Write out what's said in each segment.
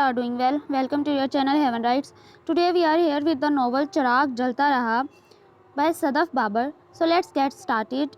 are doing well. Welcome to your channel Heaven Rights. Today we are here with the novel Chirag Jalta Raha by Sadaf Babar. So let's get started.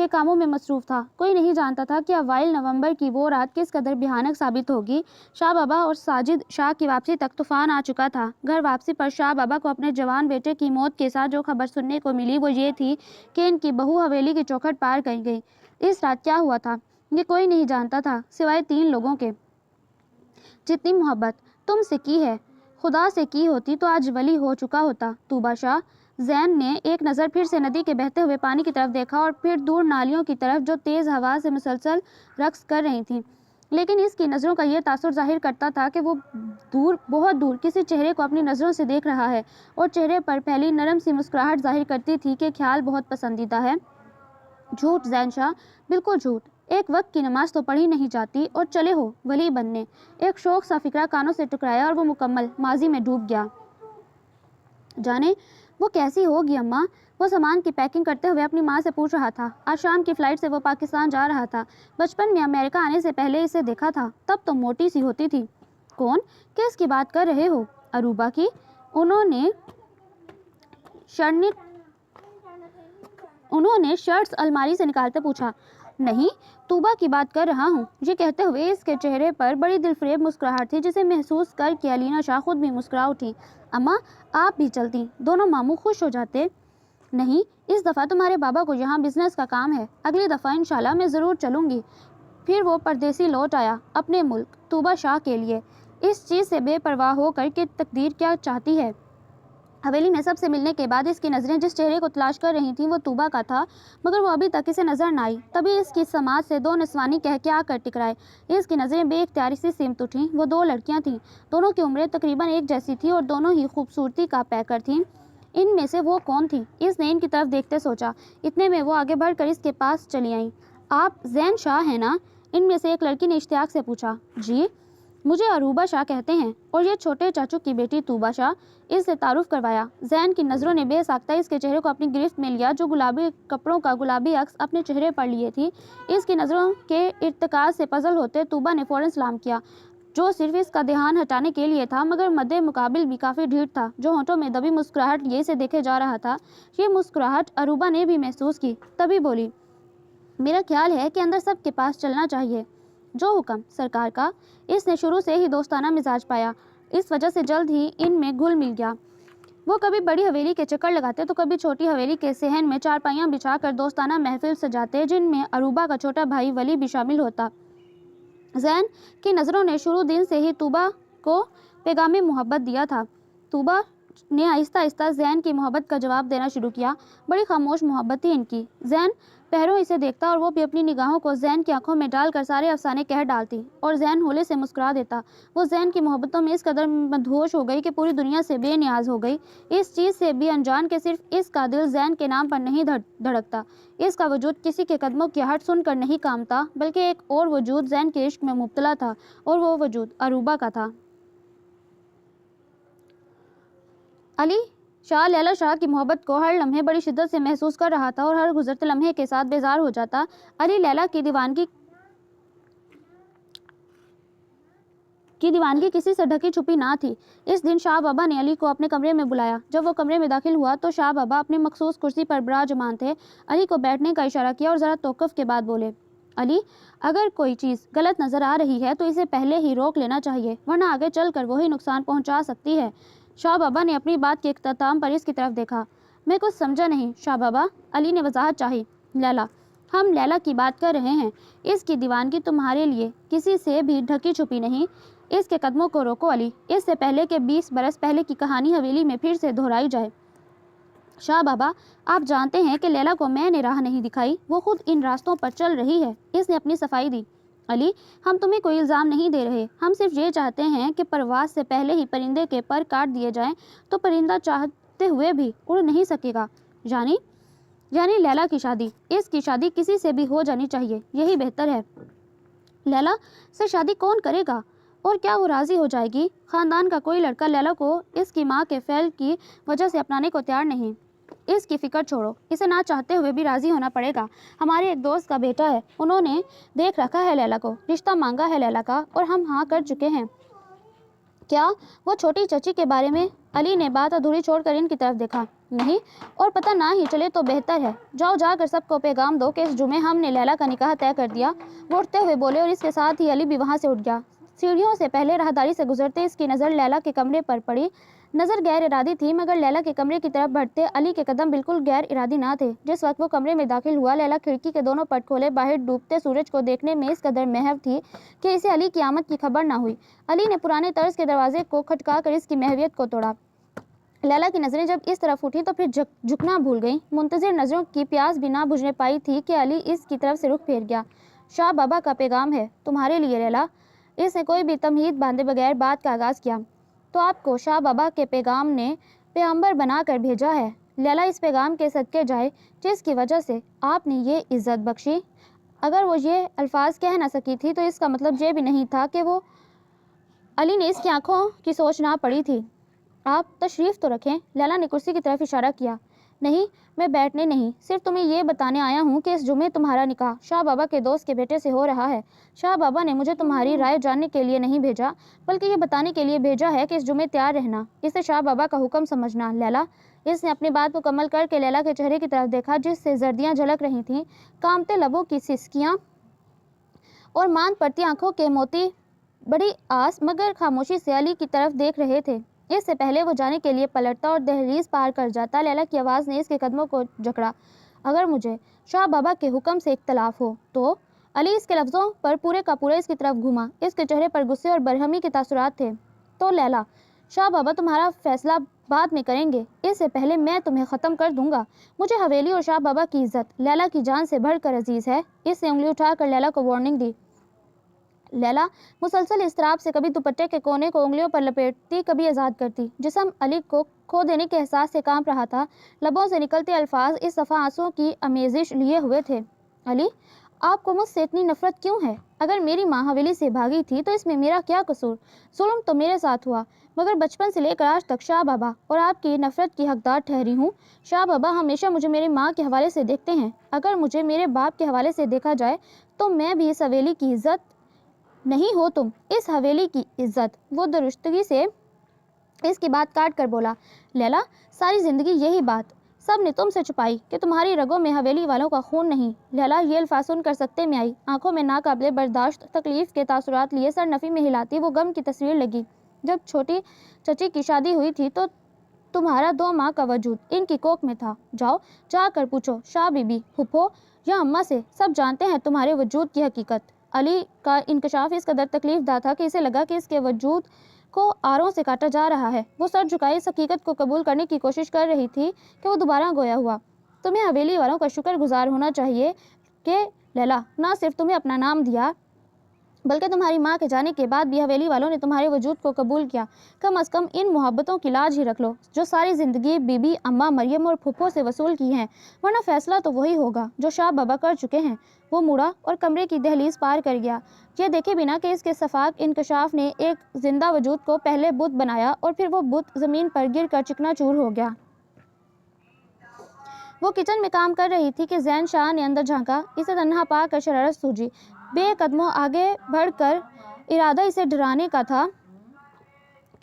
کے کاموں میں مصروف تھا۔ کوئی نہیں جانتا تھا کہ اوائل نومبر کی وہ رات کس قدر بھیانک ثابت ہوگی۔ شاہ بابا اور ساجد شاہ کی واپسی تک طوفان آ چکا تھا۔ گھر واپسی پر شاہ بابا کو اپنے جوان بیٹے کی موت کے ساتھ جو خبر سننے کو ملی وہ یہ تھی کہ ان کی بہو حویلی کی چوکھٹ پار کر گئی۔ اس رات کیا ہوا تھا یہ کوئی نہیں جانتا تھا سوائے 3 لوگوں کے۔ جتنی محبت تم سے کی ہے خدا سے کی ہوتی تو آج ولی ہو چکا ہوتا طوبہ شاہ۔ زین نے ایک نظر پھر سے ندی کے بہتے ہوئے پانی کی طرف دیکھا اور پھر دور نالیوں کی طرف جو تیز ہوا سے مسلسل رقص کر رہی تھیں، لیکن اس کی نظروں کا یہ تاثر ظاہر کرتا تھا کہ وہ دور بہت دور کسی چہرے کو اپنی نظروں سے دیکھ رہا ہے، اور چہرے پر پھیلی نرم سی مسکراہٹ ظاہر کرتی تھی کہ خیال بہت پسندیدہ ہے۔ جھوٹ زین شاہ، بالکل جھوٹ۔ ایک وقت کی نماز تو پڑھی نہیں جاتی اور چلے ہو ولی بننے۔ ایک شوق سا فکرہ کانوں سے ٹکرایا اور وہ مکمل ماضی میں ڈوب گیا۔ جانے وہ کیسی ہوگی اماں؟ وہ سامان کی پیکنگ کرتے ہوئے اپنی ماں سے پوچھ رہا تھا۔ آج شام کی فلائٹ سے وہ پاکستان جا رہا تھا۔ بچپن میں امریکہ آنے سے پہلے اسے دیکھا تھا، تب تو موٹی سی ہوتی تھی۔ کون؟ کس کی بات کر رہے ہو؟ عروبہ کی؟ انہوں نے شرٹس الماری سے نکالتے پوچھا۔ نہیں، طوبہ کی بات کر رہا ہوں۔ یہ کہتے ہوئے اس کے چہرے پر بڑی دلفریب مسکراہٹ تھی جسے محسوس کر کے علینا شاہ خود بھی مسکرا اٹھی۔ اماں آپ بھی چلتی، دونوں ماموں خوش ہو جاتے۔ نہیں، اس دفعہ تمہارے بابا کو یہاں بزنس کا کام ہے، اگلی دفعہ انشاءاللہ میں ضرور چلوں گی۔ پھر وہ پردیسی لوٹ آیا اپنے ملک طوبہ شاہ کے لیے، اس چیز سے بے پرواہ ہو کر کہ تقدیر کیا چاہتی ہے۔ حویلی میں سب سے ملنے کے بعد اس کی نظریں جس چہرے کو تلاش کر رہی تھیں وہ طوبہ کا تھا، مگر وہ ابھی تک اسے نظر نہ آئی۔ تبھی اس کی سماعت سے 2 نسوانی کہکے آ کر ٹکرائے۔ اس کی نظریں بے اختیاری سے سمت اٹھیں۔ وہ 2 لڑکیاں تھیں، دونوں کی عمریں تقریباً ایک جیسی تھی اور دونوں ہی خوبصورتی کا پیکر تھیں۔ ان میں سے وہ کون تھی؟ اس نے ان کی طرف دیکھتے سوچا۔ اتنے میں وہ آگے بڑھ کر اس کے پاس چلی آئیں۔ آپ زین شاہ ہیں نا؟ ان میں سے ایک لڑکی نے اشتیاق سے پوچھا۔ جی، مجھے عروبہ شاہ کہتے ہیں، اور یہ چھوٹے چاچو کی بیٹی طوبہ شاہ، اس سے تعارف کروایا۔ زین کی نظروں نے بے ساختہ اس کے چہرے کو اپنی گرفت میں لیا جو گلابی کپڑوں کا گلابی عکس اپنے چہرے پر لیے تھی۔ اس کی نظروں کے ارتکاز سے پزل ہوتے طوبہ نے فوراً سلام کیا، جو صرف اس کا دھیان ہٹانے کے لیے تھا، مگر مد مقابل بھی کافی ڈھیٹ تھا۔ جو ہونٹوں میں دبی مسکراہٹ لیے اسے دیکھے جا رہا تھا، یہ مسکراہٹ عروبہ نے بھی محسوس کی۔ تبھی بولی، میرا خیال ہے کہ اندر سب کے پاس چلنا چاہیے۔ جو حکم سرکار کا۔ اس نے شروع سے ہی دوستانہ مزاج پایا، اس وجہ سے جلد ہی ان میں گھل مل گیا۔ وہ کبھی بڑی حویلی کے چکر لگاتے تو کبھی چھوٹی حویلی کے صحن میں چارپائیاں بچھا کر دوستانہ محفل سجاتے، جن میں عروبہ کا چھوٹا بھائی ولی بھی شامل ہوتا۔ زین کی نظروں نے شروع دن سے ہی طوبہ کو پیغام محبت دیا تھا۔ طوبہ نے آہستہ آہستہ زین کی محبت کا جواب دینا شروع کیا۔ بڑی خاموش محبت تھی ان کی۔ زین پہروں اسے دیکھتا اور وہ بھی اپنی نگاہوں کو زین کی آنکھوں میں ڈال کر سارے افسانے کہہ ڈالتی، اور زین ہولے سے مسکرا دیتا۔ وہ زین کی محبتوں میں اس قدر مدہوش ہو گئی کہ پوری دنیا سے بے نیاز ہو گئی، اس چیز سے بھی انجان کہ صرف اس کا دل زین کے نام پر نہیں دھڑکتا، اس کا وجود کسی کے قدموں کی آہٹ سن کر نہیں کانپتا، بلکہ ایک اور وجود زین کے عشق میں مبتلا تھا، اور وہ وجود عروبہ کا تھا۔ علی شاہ لیلا شاہ کی محبت کو ہر لمحے بڑی شدت سے محسوس کر رہا تھا اور ہر گزرتے لمحے کے ساتھ بیزار ہو جاتا۔ علی لیلا کی دیوانگی کسی سے ڈھکی چھپی نہ تھی۔ اس دن شاہ بابا نے علی کو اپنے کمرے میں بلایا۔ جب وہ کمرے میں داخل ہوا تو شاہ بابا اپنے مخصوص کرسی پر براجمان تھے۔ علی کو بیٹھنے کا اشارہ کیا اور ذرا توقف کے بعد بولے، علی، اگر کوئی چیز غلط نظر آ رہی ہے تو اسے پہلے ہی روک لینا چاہیے، ورنہ آگے چل کر وہی نقصان پہنچا سکتی ہے۔ شاہ بابا نے اپنی بات کے اختتام پر اس کی طرف دیکھا۔ میں کچھ سمجھا نہیں شاہ بابا۔ علی نے وضاحت چاہی۔ لیلا، ہم لیلا کی بات کر رہے ہیں۔ اس کی دیوانگی تمہارے لیے کسی سے بھی ڈھکی چھپی نہیں۔ اس کے قدموں کو روکو علی، اس سے پہلے کہ 20 برس پہلے کی کہانی حویلی میں پھر سے دہرائی جائے۔ شاہ بابا، آپ جانتے ہیں کہ لیلا کو میں نے راہ نہیں دکھائی، وہ خود ان راستوں پر چل رہی ہے۔ اس نے اپنی صفائی دی۔ علی، ہم تمہیں کوئی الزام نہیں دے رہے، ہم صرف یہ چاہتے ہیں کہ پرواز سے پہلے ہی پرندے کے پر کاٹ دیے جائیں تو پرندہ چاہتے ہوئے بھی اڑ نہیں سکے گا۔ یعنی لیلا کی شادی، اس کی شادی کسی سے بھی ہو جانی چاہیے، یہی بہتر ہے۔ لیلا سے شادی کون کرے گا؟ اور کیا وہ راضی ہو جائے گی؟ خاندان کا کوئی لڑکا لیلا کو اس کی ماں کے فعل کی وجہ سے اپنانے کو تیار نہیں۔ اس کی فکر چھوڑو، اسے نہ چاہتے ہوئے بھی راضی ہونا پڑے گا۔ ہمارے ایک دوست کا بیٹا ہے، انہوں نے دیکھ رکھا ہے لیلا کو، رشتہ مانگا ہے لیلا کا، اور ہم ہاں کر چکے ہیں۔ کیا وہ چھوٹی چچی کے بارے میں؟ علی نے بات ادھوری چھوڑ کر ان کی طرف دیکھا۔ نہیں، اور پتہ نہ ہی چلے تو بہتر ہے۔ جاؤ جا کر سب کو پیغام دو کہ اس جمعے ہم نے لیلا کا نکاح طے کر دیا۔ وہ اٹھتے ہوئے بولے اور اس کے ساتھ ہی علی بھی وہاں سے اٹھ گیا۔ سیڑھیوں سے پہلے راہداری سے گزرتے اس کی نظر لیلا کے کمرے پر پڑی۔ نظر غیر ارادی تھی مگر لیلا کے کمرے کی طرف بڑھتے علی کے قدم بالکل غیر ارادی نہ تھے۔ جس وقت وہ کمرے میں داخل ہوا، لیلا کھڑکی کے دونوں پٹ کھولے باہر ڈوبتے سورج کو دیکھنے میں اس قدر محو تھی کہ اسے علی کی آمد کی خبر نہ ہوئی۔ علی نے پرانے طرز کے دروازے کو کھٹکا کر اس کی محویت کو توڑا۔ لیلا کی نظریں جب اس طرف اٹھیں تو پھر جھکنا بھول گئیں۔ منتظر نظروں کی پیاس بھی نہ بجھنے پائی تھی کہ علی اس کی طرف سے رخ پھیر گیا۔ شاہ بابا کا پیغام ہے تمہارے لیے لیلا۔ اس نے کوئی بھی تمہید باندھے بغیر بات کا آغاز کیا۔ تو آپ کو شاہ بابا کے پیغام نے پیغمبر بنا کر بھیجا ہے۔ لیلا اس پیغام کے صدقے جائے جس کی وجہ سے آپ نے یہ عزت بخشی۔ اگر وہ یہ الفاظ کہہ نہ سکی تھی تو اس کا مطلب یہ بھی نہیں تھا کہ وہ علی نے اس کی آنکھوں کی سوچ نہ پڑی تھی۔ آپ تشریف تو رکھیں۔ لیلا نے کرسی کی طرف اشارہ کیا۔ نہیں، میں بیٹھنے نہیں، صرف تمہیں یہ بتانے آیا ہوں کہ اس جمعے تمہارا نکاح شاہ بابا کے دوست کے بیٹے سے ہو رہا ہے۔ شاہ بابا نے مجھے تمہاری رائے جاننے کے لیے نہیں بھیجا بلکہ یہ بتانے کے لیے بھیجا ہے کہ اس جمعے تیار رہنا۔ اسے شاہ بابا کا حکم سمجھنا لیلا۔ اس نے اپنی بات مکمل کر کے لیلا کے چہرے کی طرف دیکھا جس سے زردیاں جھلک رہی تھیں، کامتے لبوں کی سسکیاں اور ماند پڑتی آنکھوں کے موتی بڑی آس مگر خاموشی سے علی کی طرف دیکھ رہے تھے۔ اس سے پہلے وہ جانے کے لیے پلٹتا اور دہلیز پار کر جاتا، لیلا کی آواز نے اس کے قدموں کو جکڑا۔ اگر مجھے شاہ بابا کے حکم سے اختلاف ہو تو؟ علی اس کے لفظوں پر پورے کا پورا اس کی طرف گھوما۔ اس کے چہرے پر غصے اور برہمی کے تاثرات تھے۔ تو لیلا، شاہ بابا تمہارا فیصلہ بعد میں کریں گے، اس سے پہلے میں تمہیں ختم کر دوں گا۔ مجھے حویلی اور شاہ بابا کی عزت لیلا کی جان سے بڑھ کر عزیز ہے۔ اس نے انگلی اٹھا کر لیلا کو وارننگ دی۔ لیلا مسلسل اضطراب سے کبھی دوپٹے کے کونے کو انگلیوں پر لپیٹتی کبھی آزاد کرتی۔ جسم علی کو کھو دینے کے احساس سے کانپ رہا تھا۔ لبوں سے نکلتے الفاظ اس دفعہ آنسوؤں کی آمیزش لیے ہوئے تھے۔ علی، آپ کو مجھ سے اتنی نفرت کیوں ہے؟ اگر میری ماں حویلی سے بھاگی تھی تو اس میں میرا کیا قصور؟ ظلم تو میرے ساتھ ہوا مگر بچپن سے لے کر آج تک شاہ بابا اور آپ کی نفرت کی حقدار ٹھہری ہوں۔ شاہ بابا ہمیشہ مجھے میری ماں کے حوالے سے دیکھتے ہیں۔ اگر مجھے میرے باپ کے حوالے سے دیکھا جائے تو میں بھی اس حویلی کی عزت نہیں ہو تم اس حویلی کی عزت۔ وہ درستگی سے اس کی بات کاٹ کر بولا۔ لیلا، ساری زندگی یہی بات سب نے تم سے چھپائی کہ تمہاری رگوں میں حویلی والوں کا خون نہیں۔ لیلا یہ الفاظ سن کر سکتے میں آئی۔ آنکھوں میں ناقابل برداشت تکلیف کے تاثرات لیے سر نفی میں ہلاتی وہ غم کی تصویر لگی۔ جب چھوٹی چچی کی شادی ہوئی تھی تو تمہارا 2 ماہ کا وجود ان کی کوکھ میں تھا۔ جاؤ جا کر پوچھو شاہ بی بی، پھپھو یا اماں سے، سب جانتے ہیں تمہارے وجود کی حقیقت۔ علی کا انکشاف اس قدر تکلیف دہ تھا کہ اسے لگا کہ اس کے وجود کو آروں سے کاٹا جا رہا ہے۔ وہ سر جھکائے اس حقیقت کو قبول کرنے کی کوشش کر رہی تھی کہ وہ دوبارہ گویا ہوا۔ تمہیں حویلی والوں کا شکر گزار ہونا چاہیے کہ لیلا نہ صرف تمہیں اپنا نام دیا بلکہ تمہاری ماں کے جانے کے بعد بھی حویلی والوں نے تمہارے وجود کو قبول کیا۔ کم از کم ان محبتوں کی لاج ہی رکھ لو جو ساری زندگی بی بی، اماں، مریم اور پھپھو سے وصول کی ہیں، ورنہ فیصلہ تو وہی ہوگا جو شاہ بابا کر چکے ہیں۔ وہ مڑا اور کمرے کی دہلیز پار کر گیا، یہ دیکھے بنا کہ اس کے شفاف انکشاف نے ایک زندہ وجود کو پہلے بت بنایا اور پھر وہ بت زمین پر گر کر چکنا چور ہو گیا۔ وہ کچن میں کام کر رہی تھی کہ زین شاہ نے اندر جھانکا۔ اسے تنہا پا کر شرارت سوجی۔ بے قدموں آگے بڑھ کر ارادہ اسے ڈرانے کا تھا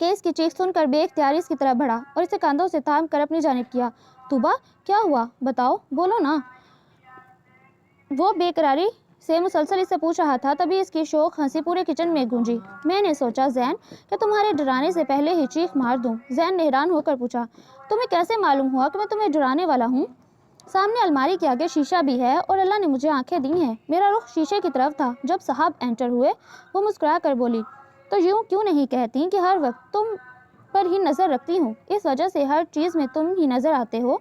کہ اس کی چیخ سن کر بے اختیار اس کی طرف بڑھا اور اسے کاندھوں سے تھام کر اپنی جانب کیا۔ توبہ، کیا ہوا؟ بتاؤ، بولو نا۔ وہ بے قراری سے مسلسل اس سے پوچھ رہا تھا، تبھی اس کی شوخ ہنسی پورے کچن میں گونجی۔ میں نے سوچا زین کہ تمہارے ڈرانے سے پہلے ہی چیخ مار دوں۔ زین نے حیران ہو کر پوچھا، تمہیں کیسے معلوم ہوا کہ میں تمہیں ڈرانے والا ہوں؟ سامنے الماری کے آگے شیشہ بھی ہے اور اللہ نے مجھے آنکھیں دی ہیں۔ میرا رخ شیشے کی طرف تھا جب صاحب انٹر ہوئے۔ وہ مسکرا کر بولی، تو یوں کیوں نہیں کہتی کہ ہر وقت تم پر ہی نظر رکھتی ہوں، اس وجہ سے ہر چیز میں تم ہی نظر آتے ہو۔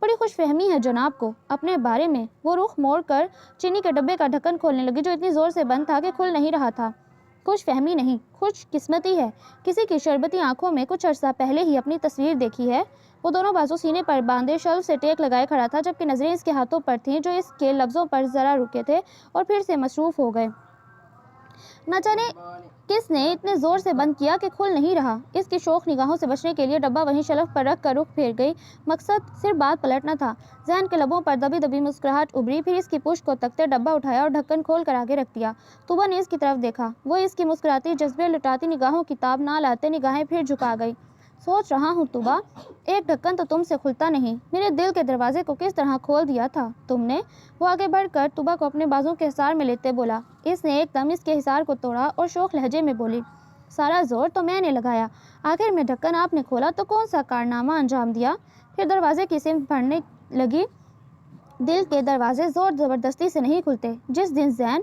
بڑی خوش فہمی ہے جناب کو اپنے بارے میں۔ وہ رخ موڑ کر چینی کے ڈبے کا ڈھکن کھولنے لگی جو اتنی زور سے بند تھا کہ کھل نہیں رہا تھا۔ خوش فہمی نہیں، خوش قسمتی ہے۔ کسی کی شربتی آنکھوں میں کچھ عرصہ پہلے ہی اپنی تصویر دیکھی ہے۔ وہ دونوں بازو سینے پر باندھے شلف سے ٹیک لگائے کھڑا تھا جبکہ نظریں اس کے ہاتھوں پر تھیں جو اس کے لفظوں پر ذرا رکے تھے اور پھر سے مصروف ہو گئے۔ نہ جانے کس نے اتنے زور سے بند کیا کہ کھل نہیں رہا۔ اس کی شوق نگاہوں سے بچنے کے لیے ڈبہ وہیں شیلف پر رکھ کر رخ پھیر گئی۔ مقصد صرف بات پلٹنا تھا۔ زین کے لبوں پر دبی دبی مسکراہٹ ابھری، پھر اس کی پشت کو تکتے ڈبہ اٹھایا اور ڈھکن کھول کر آگے رکھ دیا۔ طوبیٰ نے اس کی طرف دیکھا۔ وہ اس کی مسکراتی جذبے لٹاتی نگاہوں کی تاب نہ لاتے نگاہیں پھر جھکا گئی۔ سوچ رہا ہوں طوبیٰ، ایک ڈھکن تو تم سے کھلتا نہیں، میرے دل کے دروازے کو کس طرح کھول دیا تھا تم نے۔ وہ آگے بڑھ کر طوبیٰ کو اپنے بازوں کے حصار میں لیتے بولا۔ اس نے ایک دم اس کے حصار کو توڑا اور شوخ لہجے میں بولی، سارا زور تو میں نے لگایا، آخر میں ڈھکن آپ نے کھولا تو کون سا کارنامہ انجام دیا۔ پھر دروازے کی سمت بڑھنے لگی۔ دل کے دروازے زور زبردستی سے نہیں کھلتے۔ جس دن زین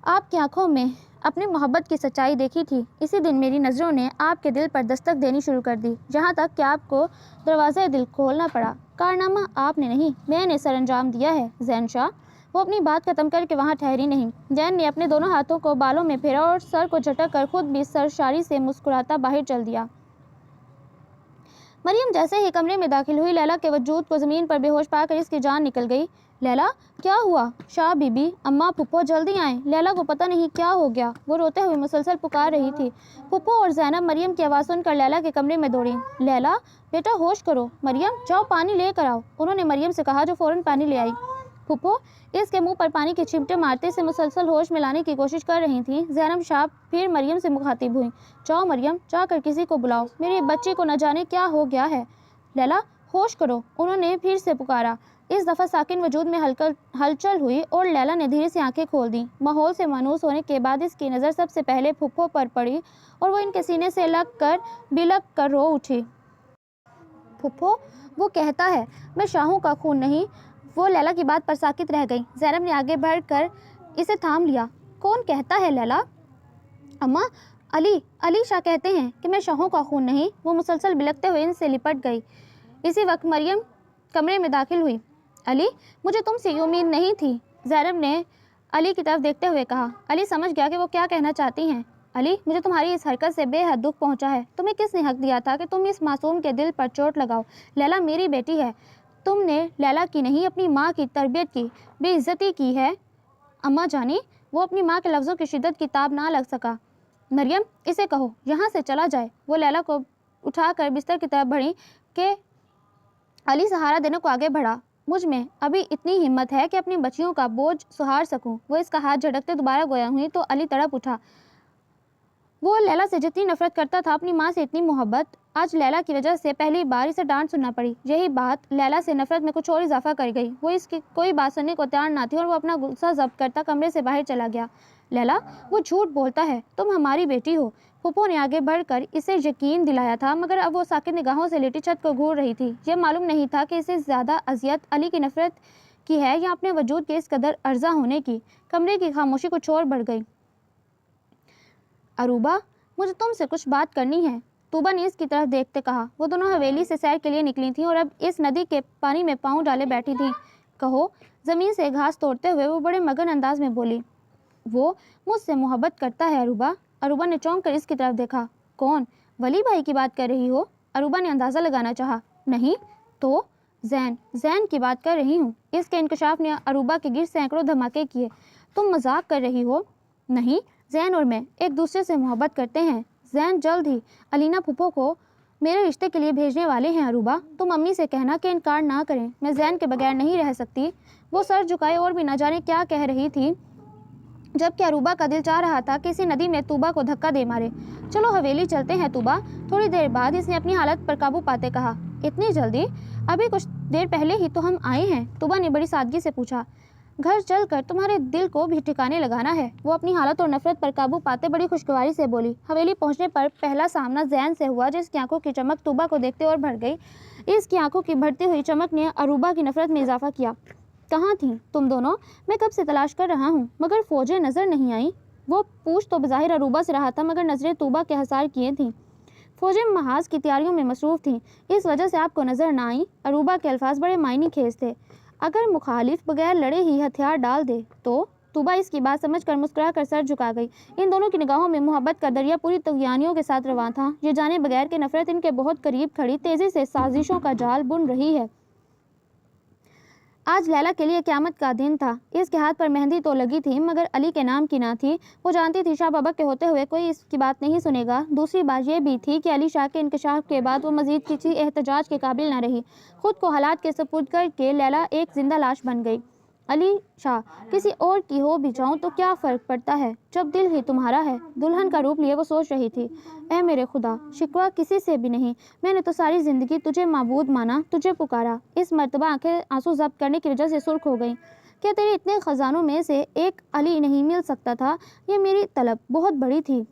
آپ کی آنکھوں میں اپنی محبت کی سچائی دیکھی تھی، اسی دن میری نظروں نے آپ کے دل پر دستک دینی شروع کر دی، جہاں تک کہ آپ کو دروازہ دل کھولنا پڑا۔ کارنامہ آپ نے نہیں، میں نے سر انجام دیا ہے زین شاہ۔ وہ اپنی بات ختم کر کے وہاں ٹھہری نہیں۔ زین نے اپنے دونوں ہاتھوں کو بالوں میں پھیرا اور سر کو جھٹک کر خود بھی سرشاری سے مسکراتا باہر چل دیا۔ مریم جیسے ہی کمرے میں داخل ہوئی، لیلا کے وجود کو زمین پر بے ہوش پا کر اس کی جان نکل گئی۔ لیلا، کیا ہوا؟ شاہ بی بی، اماں، پھپھو جلدی آئیں۔ لیلا کو پتہ نہیں کیا ہو گیا، وہ روتے ہوئے مسلسل پکار رہی تھی۔ پھپھو اور زینب مریم کی آواز سن کر لیلا کے کمرے میں دوڑیں۔ لیلا بیٹا ہوش کرو، مریم جاؤ پانی لے کر آؤ، انہوں نے مریم سے کہا جو فوراً پانی لے آئی۔ پھپھو اس کے منہ پر پانی کے چھینٹے مارتے اسے مسلسل ہوش میں لانے کی کوشش کر رہی تھیں۔ زینب شاہ پھر مریم سے مخاطب ہوئیں، جاؤ مریم، جا کر کسی کو بلاؤ، میری بچی کو نہ جانے کیا ہو گیا ہے۔ لیلا ہوش کرو، انہوں نے پھر سے پکارا۔ اس دفعہ ساکن وجود میں ہلچل ہوئی اور لیلا نے دھیرے سے آنکھیں کھول دیں۔ ماحول سے مانوس ہونے کے بعد اس کی نظر سب سے پہلے پھپھو پر پڑی اور وہ ان کے سینے سے لگ کر بلک کر رو اٹھی۔ پھپھو، وہ کہتا ہے میں شاہوں کا خون نہیں۔ وہ لیلا کی بات پر ساکت رہ گئی۔ زینب نے آگے بڑھ کر اسے تھام لیا۔ کون کہتا ہے لیلا؟ اماں، علی شاہ کہتے ہیں کہ میں شاہوں کا خون نہیں۔ وہ مسلسل بلکتے ہوئے ان سے لپٹ گئی۔ اسی وقت مریم کمرے میں داخل ہوئی۔ علی، مجھے تم سے یہ امید نہیں تھی، زینب نے علی کی طرف دیکھتے ہوئے کہا۔ علی سمجھ گیا کہ وہ کیا کہنا چاہتی ہیں۔ علی، مجھے تمہاری اس حرکت سے بے حد دکھ پہنچا ہے۔ تمہیں کس نے حق دیا تھا کہ تم اس معصوم کے دل پر چوٹ لگاؤ؟ لیلا میری بیٹی ہے، تم نے لیلا کی نہیں اپنی ماں کی تربیت کی بے عزتی کی ہے۔ اماں جانی، وہ اپنی ماں کے لفظوں کی شدت کی تاب نہ لگ سکا۔ مریم، اسے کہو یہاں سے چلا جائے۔ وہ لیلا کو اٹھا کر بستر کی طرف بڑھی کہ علی سہارا دینے کو آگے بڑھا۔ مجھ میں ابھی اتنی ہمت ہے کہ اپنی بچیوں کا بوجھ سہار سکوں۔ وہ اس کا ہاتھ جھٹکتے دوبارہ گویا ہوئی تو علی تڑپ اٹھا۔ وہ لیلا سے جتنی نفرت کرتا تھا، اپنی ماں سے اتنی محبت، آج لیلا کی وجہ سے پہلی بار اسے ڈانٹ سننا پڑی۔ یہی بات لیلا سے نفرت میں کچھ اور اضافہ کر گئی۔ وہ اس کی کوئی بات سننے کو تیار نہ تھی اور وہ اپنا غصہ ضبط کرتا کمرے سے باہر چلا گیا۔ لیلا، وہ جھوٹ بولتا ہے، تم ہماری بیٹی ہو۔ پھپھو نے آگے بڑھ کر اسے یقین دلایا تھا، مگر اب وہ ساکت نگاہوں سے لیٹی چھت کو گھور رہی تھی۔ یہ معلوم نہیں تھا کہ اسے زیادہ اذیت علی کی نفرت کی ہے یا اپنے وجود کے اس قدر عرضہ ہونے کی۔ کمرے کی خاموشی کچھ اور بڑھ گئی۔ اروبا، مجھے تم سے کچھ بات کرنی ہے، طوبیٰ نے اس کی طرف دیکھتے کہا۔ وہ دونوں حویلی سے سیر کے لیے نکلی تھیں اور اب اس ندی کے پانی میں پاؤں ڈالے بیٹھی تھیں۔ کہو، زمین سے گھاس توڑتے ہوئے وہ بڑے مگن انداز میں بولی۔ وہ مجھ سے محبت کرتا ہے اروبا۔ اروبا نے چونک کر اس کی طرف دیکھا۔ کون؟ ولی بھائی کی بات کر رہی ہو؟ اروبا نے اندازہ لگانا چاہا۔ نہیں تو؟ زین کی بات کر رہی ہوں۔ اس کے انکشاف نے اروبا کے گرد سینکڑوں دھماکے کیے۔ تم مذاق کر رہی ہو؟ نہیں، زین اور میں ایک دوسرے سے محبت کرتے ہیں۔ زین جلد ہی علینا پھپھو کو میرے رشتے کے لیے بھیجنے والے ہیں اروبا۔ تم امی سے کہنا کہ انکار نہ کریں، میں زین کے بغیر نہیں رہ سکتی۔ وہ سر جھکائے اور بھی نہ جانے کیا کہہ رہی تھی، جبکہ اروبا کا دل چاہ رہا تھا کہ اسی ندی میں طوبیٰ کو دھکا دے مارے۔ چلو حویلی چلتے ہیں طوبیٰ، تھوڑی دیر بعد اس نے اپنی حالت پر قابو پاتے کہا۔ اتنی جلدی؟ ابھی کچھ دیر پہلے ہی تو ہم آئے ہیں، طوبیٰ نے بڑی سادگی سے پوچھا۔ گھر چل کر تمہارے دل کو بھی ٹھکانے لگانا ہے، وہ اپنی حالت اور نفرت پر قابو پاتے بڑی خوشگواری سے بولی۔ حویلی پہنچنے پر پہلا سامنا زین سے ہوا، جس کی آنکھوں کی چمک طوبیٰ کو دیکھتے اور بڑھ گئی۔ اس کی آنکھوں کی بڑھتی ہوئی چمک نے اروبا کی نفرت میں اضافہ کیا۔ کہاں تھیں تم دونوں؟ میں کب سے تلاش کر رہا ہوں، مگر فوجیں نظر نہیں آئیں۔ وہ پوچھ تو بظاہر اروبا سے رہا تھا، مگر نظریں طوبیٰ کے حصار کیے تھیں۔ فوجیں محاذ کی تیاریوں میں مصروف تھیں، اس وجہ سے آپ کو نظر نہ آئیں۔ اروبا کے الفاظ بڑے معنی خیز تھے۔ اگر مخالف بغیر لڑے ہی ہتھیار ڈال دے تو؟ طوبیٰ اس کی بات سمجھ کر مسکرا کر سر جھکا گئی۔ ان دونوں کی نگاہوں میں محبت کا دریا پوری طغیانیوں کے ساتھ رواں تھا، یہ جانے بغیر کہ نفرت ان کے بہت قریب کھڑی تیزی سے سازشوں کا جال بن رہی ہے۔ آج لیلا کے لیے قیامت کا دن تھا۔ اس کے ہاتھ پر مہندی تو لگی تھی مگر علی کے نام کی نہ تھی۔ وہ جانتی تھی شاہ بابا کے ہوتے ہوئے کوئی اس کی بات نہیں سنے گا۔ دوسری بات یہ بھی تھی کہ علی شاہ کے انکشاف کے بعد وہ مزید کسی احتجاج کے قابل نہ رہی۔ خود کو حالات کے سپرد کر کے لیلا ایک زندہ لاش بن گئی۔ علی شاہ کسی اور کی ہو بھی جاؤں تو کیا فرق پڑتا ہے جب دل ہی تمہارا ہے، دلہن کا روپ لیے وہ سوچ رہی تھی۔ اے میرے خدا، شکوہ کسی سے بھی نہیں، میں نے تو ساری زندگی تجھے معبود مانا، تجھے پکارا۔ اس مرتبہ آنکھیں آنسو ضبط کرنے کی وجہ سے سرخ ہو گئیں۔ کیا تیرے اتنے خزانوں میں سے ایک علی نہیں مل سکتا تھا؟ یہ میری طلب بہت بڑی تھی۔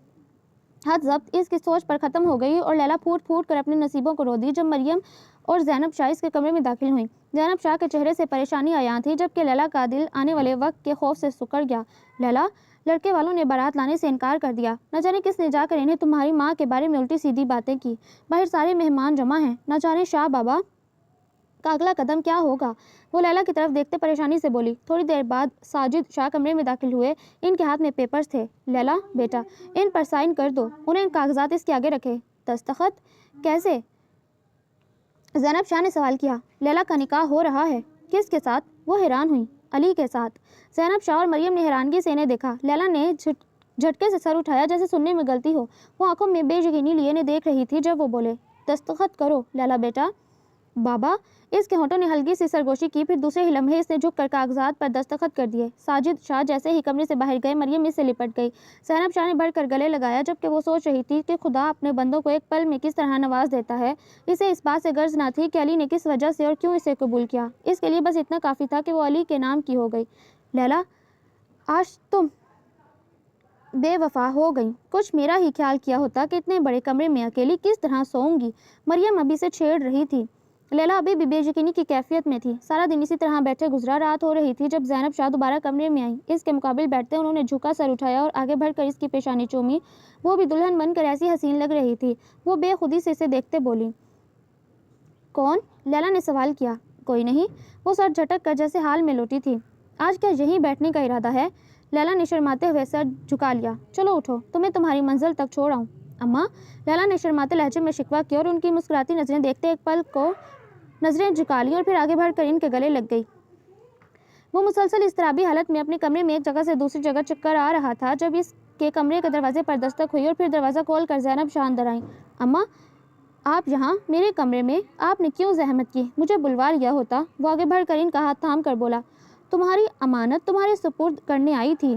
حد ضبط اس کی سوچ پر ختم ہو گئی اور لیلا پھوٹ پھوٹ کر اپنے نصیبوں کو رو دی جب مریم اور زینب شاہ اس کے کمرے میں داخل ہوئیں۔ زینب شاہ کے چہرے سے پریشانی عیاں تھی جبکہ لیلا کا دل آنے والے وقت کے خوف سے سکڑ گیا۔ لیلا، لڑکے والوں نے بارات لانے سے انکار کر دیا۔ نہ جانے کس نے جا کر انہیں تمہاری ماں کے بارے میں الٹی سیدھی باتیں کی۔ باہر سارے مہمان جمع ہیں، نہ جانے شاہ بابا کا اگلا قدم کیا ہوگا۔ وہ لیلا کی طرف دیکھتے پریشانی سے بولی۔ تھوڑی دیر بعد ساجد شاہ کمرے میں داخل ہوئے۔ ان کے ہاتھ میں پیپرز تھے۔ لیلا بیٹا، ان پر سائن کر دو۔ انہیں کاغذات اس کے آگے رکھے۔ دستخط کیسے؟ زینب شاہ نے سوال کیا۔ لیلا کا نکاح ہو رہا ہے۔ کس کے ساتھ؟ وہ حیران ہوئی۔ علی کے ساتھ۔ زینب شاہ اور مریم نے حیرانگی سے انہیں دیکھا۔ لیلا نے جھٹکے سے سر اٹھایا جیسے سننے میں غلطی ہو۔ وہ آنکھوں میں بے یقینی لیے انہیں دیکھ رہی تھی جب وہ بولے، دستخط کرو لیلا بیٹا۔ بابا۔ اس کے ہونٹوں نے ہلکی سی سرگوشی کی، پھر دوسرے ہی لمحے اس نے جھک کر کاغذات پر دستخط کر دیے۔ ساجد شاہ جیسے ہی کمرے سے باہر گئے، مریم اس سے لپٹ گئی۔ زینب شاہ نے بڑھ کر گلے لگایا جبکہ وہ سوچ رہی تھی کہ خدا اپنے بندوں کو ایک پل میں کس طرح نواز دیتا ہے۔ اسے اس بات سے غرض نہ تھی کہ علی نے کس وجہ سے اور کیوں اسے قبول کیا۔ اس کے لیے بس اتنا کافی تھا کہ وہ علی کے نام کی ہو گئی۔ لیلا، آج تم بے وفا ہو گئی۔ کچھ میرا ہی خیال کیا ہوتا کہ اتنے بڑے کمرے میں اکیلی کس طرح سوؤں گی۔ مریم ابھی سے چھیڑ رہی تھی۔ لیلا ابھی بھی بے یقینی کی کیفیت میں تھی۔ سارا دن اسی طرح بیٹھے گزرا۔ رات ہو رہی تھی جب زینب شاہ دوبارہ کمرے میں آئیں۔ اس کے مقابل بیٹھتے انہوں نے جھکا سر اٹھایا اور آگے بڑھ کر اس کی پیشانی چومی۔ وہ بھی دلہن بن کر ایسی حسین لگ رہی تھی۔ وہ بے خودی سے اسے دیکھتے بولی، کون؟ لیلا نے سوال کیا۔ کوئی نہیں۔ وہ سر جھٹک کر جیسے حال میں لوٹی تھی۔ آج کیا یہیں بیٹھنے کا ارادہ ہے؟ لیلا نے شرماتے ہوئے سر جھکا لیا۔ چلو اٹھو، تمہیں تمہاری منزل تک چھوڑ آؤں۔ اماں، لیلا نے شرماتے لہجے میں شکوہ کیا اور ان کی مسکراتی نظریں دیکھتے ایک پل کو نظریں جھکا لیں اور پھر آگے بڑھ کر ان کے گلے لگ گئی۔ وہ مسلسل اضطرابی حالت میں اپنے کمرے میں ایک جگہ سے دوسری جگہ چکر آ رہا تھا جب اس کے کمرے کے دروازے پر دستک ہوئی اور پھر دروازہ کھول کر زینب شاہ اندر آئیں۔ اماں، آپ یہاں میرے کمرے میں؟ آپ نے کیوں زحمت کی؟ مجھے بلوا لیا ہوتا۔ وہ آگے بڑھ کر ان کا ہاتھ تھام کر بولا، تمہاری امانت تمہارے سپرد کرنے آئی تھی،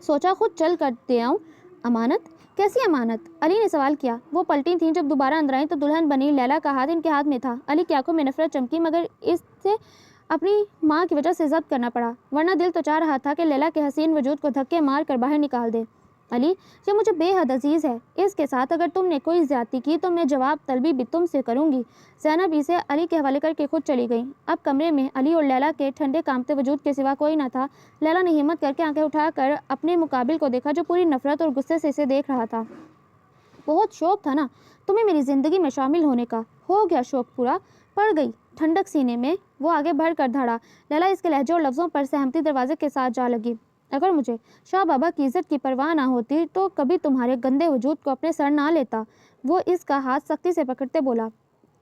سوچا خود چل کر دے آؤں۔ امانت؟ کیسی امانت؟ علی نے سوال کیا۔ وہ پلٹی تھیں جب دوبارہ اندر آئیں تو دلہن بنی لیلا کا ہاتھ ان کے ہاتھ میں تھا۔ علی کی آنکھوں میں نفرت چمکی مگر اس سے اپنی ماں کی وجہ سے ضبط کرنا پڑا، ورنہ دل تو چاہ رہا تھا کہ لیلا کے حسین وجود کو دھکے مار کر باہر نکال دے۔ علی، یہ مجھے بے حد عزیز ہے۔ اس کے ساتھ اگر تم نے کوئی زیادتی کی تو میں جواب طلبی بھی تم سے کروں گی۔ زینب اسے علی کے حوالے کر کے خود چلی گئی۔ اب کمرے میں علی اور لیلا کے ٹھنڈے کانپتے وجود کے سوا کوئی نہ تھا۔ لیلا نے ہمت کر کے آنکھیں اٹھا کر اپنے مقابل کو دیکھا جو پوری نفرت اور غصے سے اسے دیکھ رہا تھا۔ بہت شوق تھا نا تمہیں میری زندگی میں شامل ہونے کا؟ ہو گیا شوق پورا؟ پڑ گئی ٹھنڈک سینے میں؟ وہ آگے بڑھ کر دھڑا۔ لیلا اس کے لہجے اور لفظوں پر سہمتی دروازے کے ساتھ جا لگی۔ اگر مجھے شاہ بابا کی عزت کی پرواہ نہ ہوتی تو کبھی تمہارے گندے وجود کو اپنے سر نہ لیتا۔ وہ اس کا ہاتھ سختی سے پکڑتے بولا،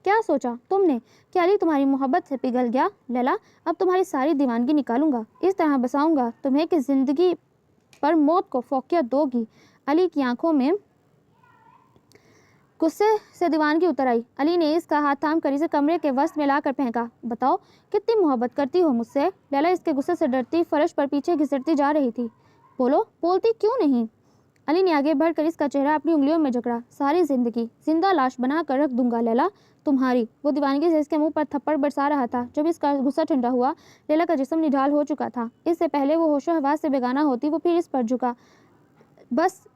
کیا سوچا تم نے کہ علی تمہاری محبت سے پگھل گیا؟ لیلا، اب تمہاری ساری دیوانگی نکالوں گا، اس طرح بساؤں گا تمہیں کہ زندگی پر موت کو فوقیت دو گی۔ علی کی آنکھوں میں غصے سے دیوانگی اتر آئی۔ علی نے اس کا ہاتھ تھام کر اسے کمرے کے وسط میں لا کر پھینکا۔ بتاؤ کتنی محبت کرتی ہو مجھ سے؟ لیلا اس کے غصے سے ڈرتی فرش پر پیچھے گھسٹتی جا رہی تھی۔ بولو، بولتی کیوں نہیں؟ علی نے آگے بڑھ کر اس کا چہرہ اپنی انگلیوں میں جکڑا۔ ساری زندگی زندہ لاش بنا کر رکھ دوں گا لیلا، تمہاری۔ وہ دیوانگی سے اس کے منہ پر تھپڑ برسا رہا تھا۔ جب اس کا غصہ ٹھنڈا ہوا، لیلا کا جسم نڈھال ہو چکا تھا۔ اس سے پہلے وہ ہوش و حواس سے بیگانہ ہوتی، وہ پھر اس پر جھکا۔ بس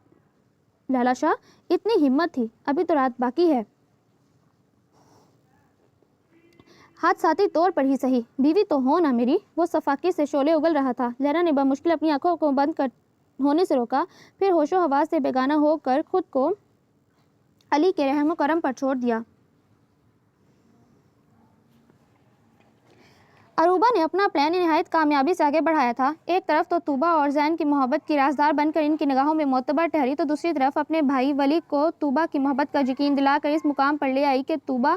لیلا شاہ، اتنی ہمت تھی؟ ابھی تو رات باقی ہے۔ حادثاتی طور پر ہی صحیح، بیوی تو ہو نا میری۔ وہ صفاقی سے شعلے اگل رہا تھا۔ لیلا نے بمشکل اپنی آنکھوں کو بند کر ہونے سے روکا، پھر ہوش و حواس سے بیگانہ ہو کر خود کو علی کے رحم و کرم پر چھوڑ دیا۔ عروبہ نے اپنا پلان نہایت کامیابی سے آگے بڑھایا تھا۔ ایک طرف تو طوبہ اور زین کی محبت کی رازدار بن کر ان کی نگاہوں میں معتبر ٹھہری تو دوسری طرف اپنے بھائی ولی کو طوبہ کی محبت کا یقین دلا کر اس مقام پر لے آئی کہ طوبہ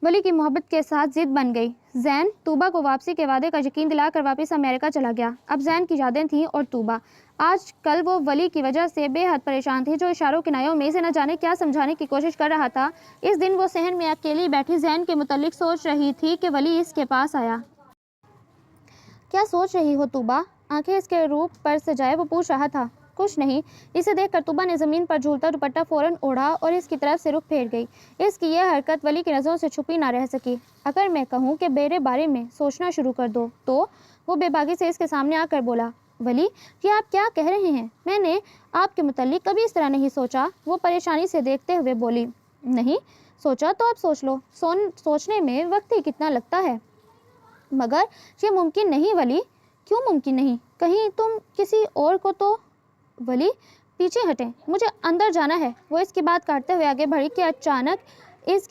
ولی کی محبت کے ساتھ ضد بن گئی۔ زین طوبہ کو واپسی کے وعدے کا یقین دلا کر واپس امریکہ چلا گیا۔ اب زین کی یادیں تھیں اور طوبہ۔ آج کل وہ ولی کی وجہ سے بے حد پریشان تھی، جو اشاروں کنایوں میں اسے نہ جانے کیا سمجھانے کی کوشش کر رہا تھا۔ اس دن وہ صحن میں اکیلی بیٹھی زین کے متعلق سوچ رہی تھی کہ ولی اس کے پاس آیا۔ کیا سوچ رہی ہو طوبہ؟ آنکھیں اس کے روپ پر سجائے وہ پوچھ رہا تھا۔ کچھ نہیں۔ اسے دیکھ کر طوبہ نے زمین پر جھولتا دوپٹہ فوراً اوڑھا اور اس کی طرف سے رخ پھیر گئی۔ اس کی یہ حرکت ولی کی نظروں سے چھپی نہ رہ سکی۔ اگر میں کہوں کہ میرے بارے میں سوچنا شروع کر دو تو؟ وہ بے باکی سے اس کے سامنے آ کر بولا۔ ولی، یہ آپ کیا کہہ رہے ہیں؟ میں نے آپ کے متعلق کبھی اس طرح نہیں سوچا۔ وہ پریشانی سے دیکھتے ہوئے بولی۔ نہیں سوچا تو اب سوچ لو۔ سوچنے میں وقت ہی کتنا لگتا ہے۔ مگر یہ ممکن نہیں ولی۔ کیوں ممکن نہیں؟ کہیں تم کسی اور کو تو؟ ولی پیچھے ہٹیں، مجھے اندر جانا ہے۔ وہ اس کی بات کاٹتے ہوئے آگے بڑھی کہ اچانک اس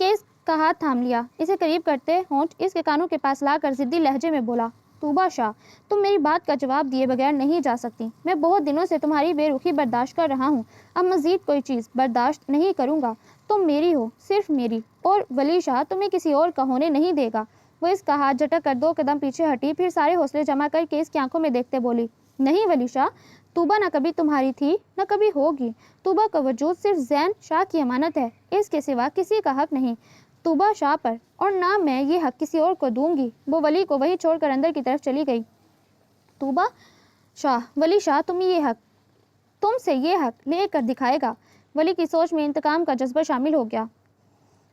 کا ہاتھ تھام لیا۔ اسے قریب کرتے ہونٹ اس کے کانوں کے پاس لا کر ضدی لہجے میں بولا۔ طوبہ شاہ، تم میری بات کا جواب دیے بغیر نہیں جا سکتی۔ میں بہت دنوں سے تمہاری بے رخی برداشت کر رہا ہوں، اب مزید کوئی چیز برداشت نہیں کروں گا۔ تم میری ہو، صرف میری، اور ولی شاہ تمہیں کسی اور کا ہونے نہیں دے گا۔ وہ اس کا ہاتھ جھٹک کر 2 قدم پیچھے ہٹی، پھر سارے حوصلے جمع کر کے اس کی آنکھوں میں دیکھتے بولی۔ نہیں ولی شاہ، طوبہ نہ کبھی تمہاری تھی نہ کبھی ہوگی۔ طوبہ کا وجود صرف زین شاہ کی امانت ہے، اس کے سوا کسی کا حق نہیں طوبہ شاہ پر، اور نہ میں یہ حق کسی اور کو دوں گی۔ وہ ولی کو وہیں چھوڑ کر اندر کی طرف چلی گئی۔ طوبہ شاہ، ولی شاہ تم سے یہ حق لے کر دکھائے گا۔ ولی کی سوچ میں انتقام کا جذبہ شامل ہو گیا۔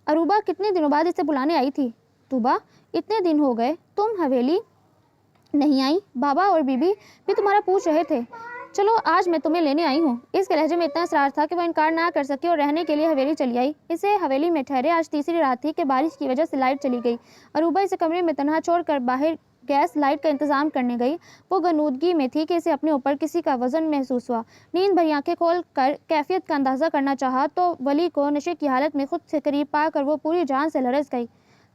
اروبہ کتنے دنوں بعد اسے بلانے آئی تھی۔ طوبہ، اتنے دن ہو گئے تم حویلی نہیں آئی۔ بابا اور بی بی بھی تمہارا پوچھ رہے تھے۔ چلو آج میں تمہیں لینے آئی ہوں۔ اس کے لہجے میں اتنا اصرار تھا کہ وہ انکار نہ کر سکی اور رہنے کے لیے حویلی چلی آئی۔ اسے حویلی میں ٹھہرے آج تیسری رات تھی کہ بارش کی وجہ سے لائٹ چلی گئی۔ اروبہ اسے کمرے میں تنہا چھوڑ کر باہر گیس لائٹ کا انتظام کرنے گئی۔ وہ غنودگی میں تھی کہ اسے اپنے اوپر کسی کا وزن محسوس ہوا۔ نیند بھری آنکھیں کھول کر کیفیت کا اندازہ کرنا چاہا تو ولی کو نشے کی حالت میں خود سے قریب پا کر وہ پوری جان سے لرز گئی۔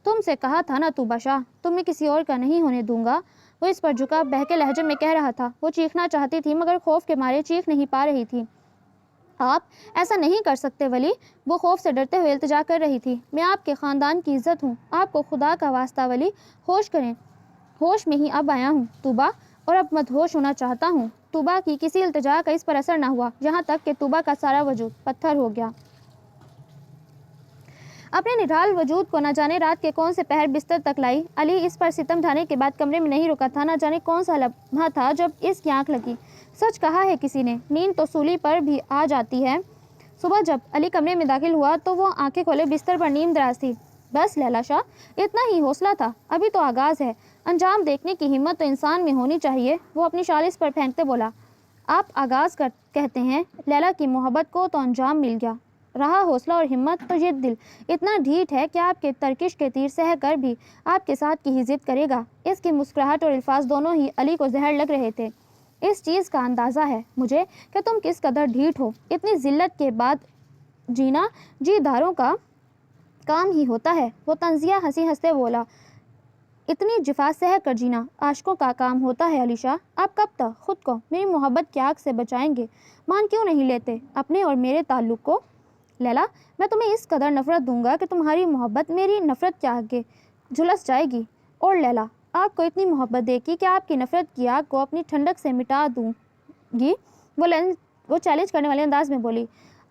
تم سے کہا تھا نا طوبہ شاہ، تمہیں کسی اور کا نہیں ہونے دوں گا۔ وہ اس پر جھکا بہکے لہجے میں کہہ رہا تھا۔ وہ چیخنا چاہتی تھی مگر خوف کے مارے چیخ نہیں پا رہی تھی۔ آپ ایسا نہیں کر سکتے ولی، وہ خوف سے ڈرتے ہوئے التجا کر رہی تھی۔ میں آپ کے خاندان کی عزت ہوں، آپ کو خدا کا واسطہ ولی ہوش کریں۔ ہوش میں ہی اب آیا ہوں طوبہ، اور اب مدہوش ہونا چاہتا ہوں۔ طوبہ کی کسی التجا کا اس پر اثر نہ ہوا، یہاں تک کہ طوبہ کا سارا وجود پتھر ہو گیا۔ اپنے نڈھال وجود کو نہ جانے رات کے کون سے پہر بستر تک لائی۔ علی اس پر ستم ڈھانے کے بعد کمرے میں نہیں رکا تھا۔ نہ جانے کون سا لمحہ تھا جب اس کی آنکھ لگی۔ سچ کہا ہے کسی نے، نیند تو سولی پر بھی آ جاتی ہے۔ صبح جب علی کمرے میں داخل ہوا تو وہ آنکھیں کھولے بستر پر نیم دراز تھی۔ بس لیلا شاہ، اتنا ہی حوصلہ تھا، ابھی تو آغاز ہے، انجام دیکھنے کی ہمت تو انسان میں ہونی چاہیے۔ وہ اپنی شال اس پر پھینکتے بولا۔ آپ آغاز کہتے ہیں، لیلا کی محبت کو تو انجام مل گیا، رہا حوصلہ اور ہمت تو یہ دل اتنا ڈھیٹ ہے کہ آپ کے ترکش کے تیر سہ کر بھی آپ کے ساتھ کی ہی ضد کرے گا۔ اس کی مسکراہٹ اور الفاظ دونوں ہی علی کو زہر لگ رہے تھے۔ اس چیز کا اندازہ ہے مجھے کہ تم کس قدر ڈھیٹ ہو۔ اتنی ذلت کے بعد جینا جی داروں کا کام ہی ہوتا ہے۔ وہ طنزیہ ہنسی ہنستے بولا۔ اتنی جفا سہ کر جینا عاشقوں کا کام ہوتا ہے علی شاہ۔ آپ کب تک خود کو میری محبت کی آگ سے بچائیں گے؟ مان کیوں نہیں لیتے اپنے اور میرے تعلق کو؟ لیلا، میں تمہیں اس قدر نفرت دوں گا کہ تمہاری محبت میری نفرت کے آگے جھلس جائے گی، اور لیلا آپ کو اتنی محبت دے گی کہ آپ کی نفرت کی آگ کو اپنی ٹھنڈک سے مٹا دوں گی۔ وہ چیلنج کرنے والے انداز میں بولی۔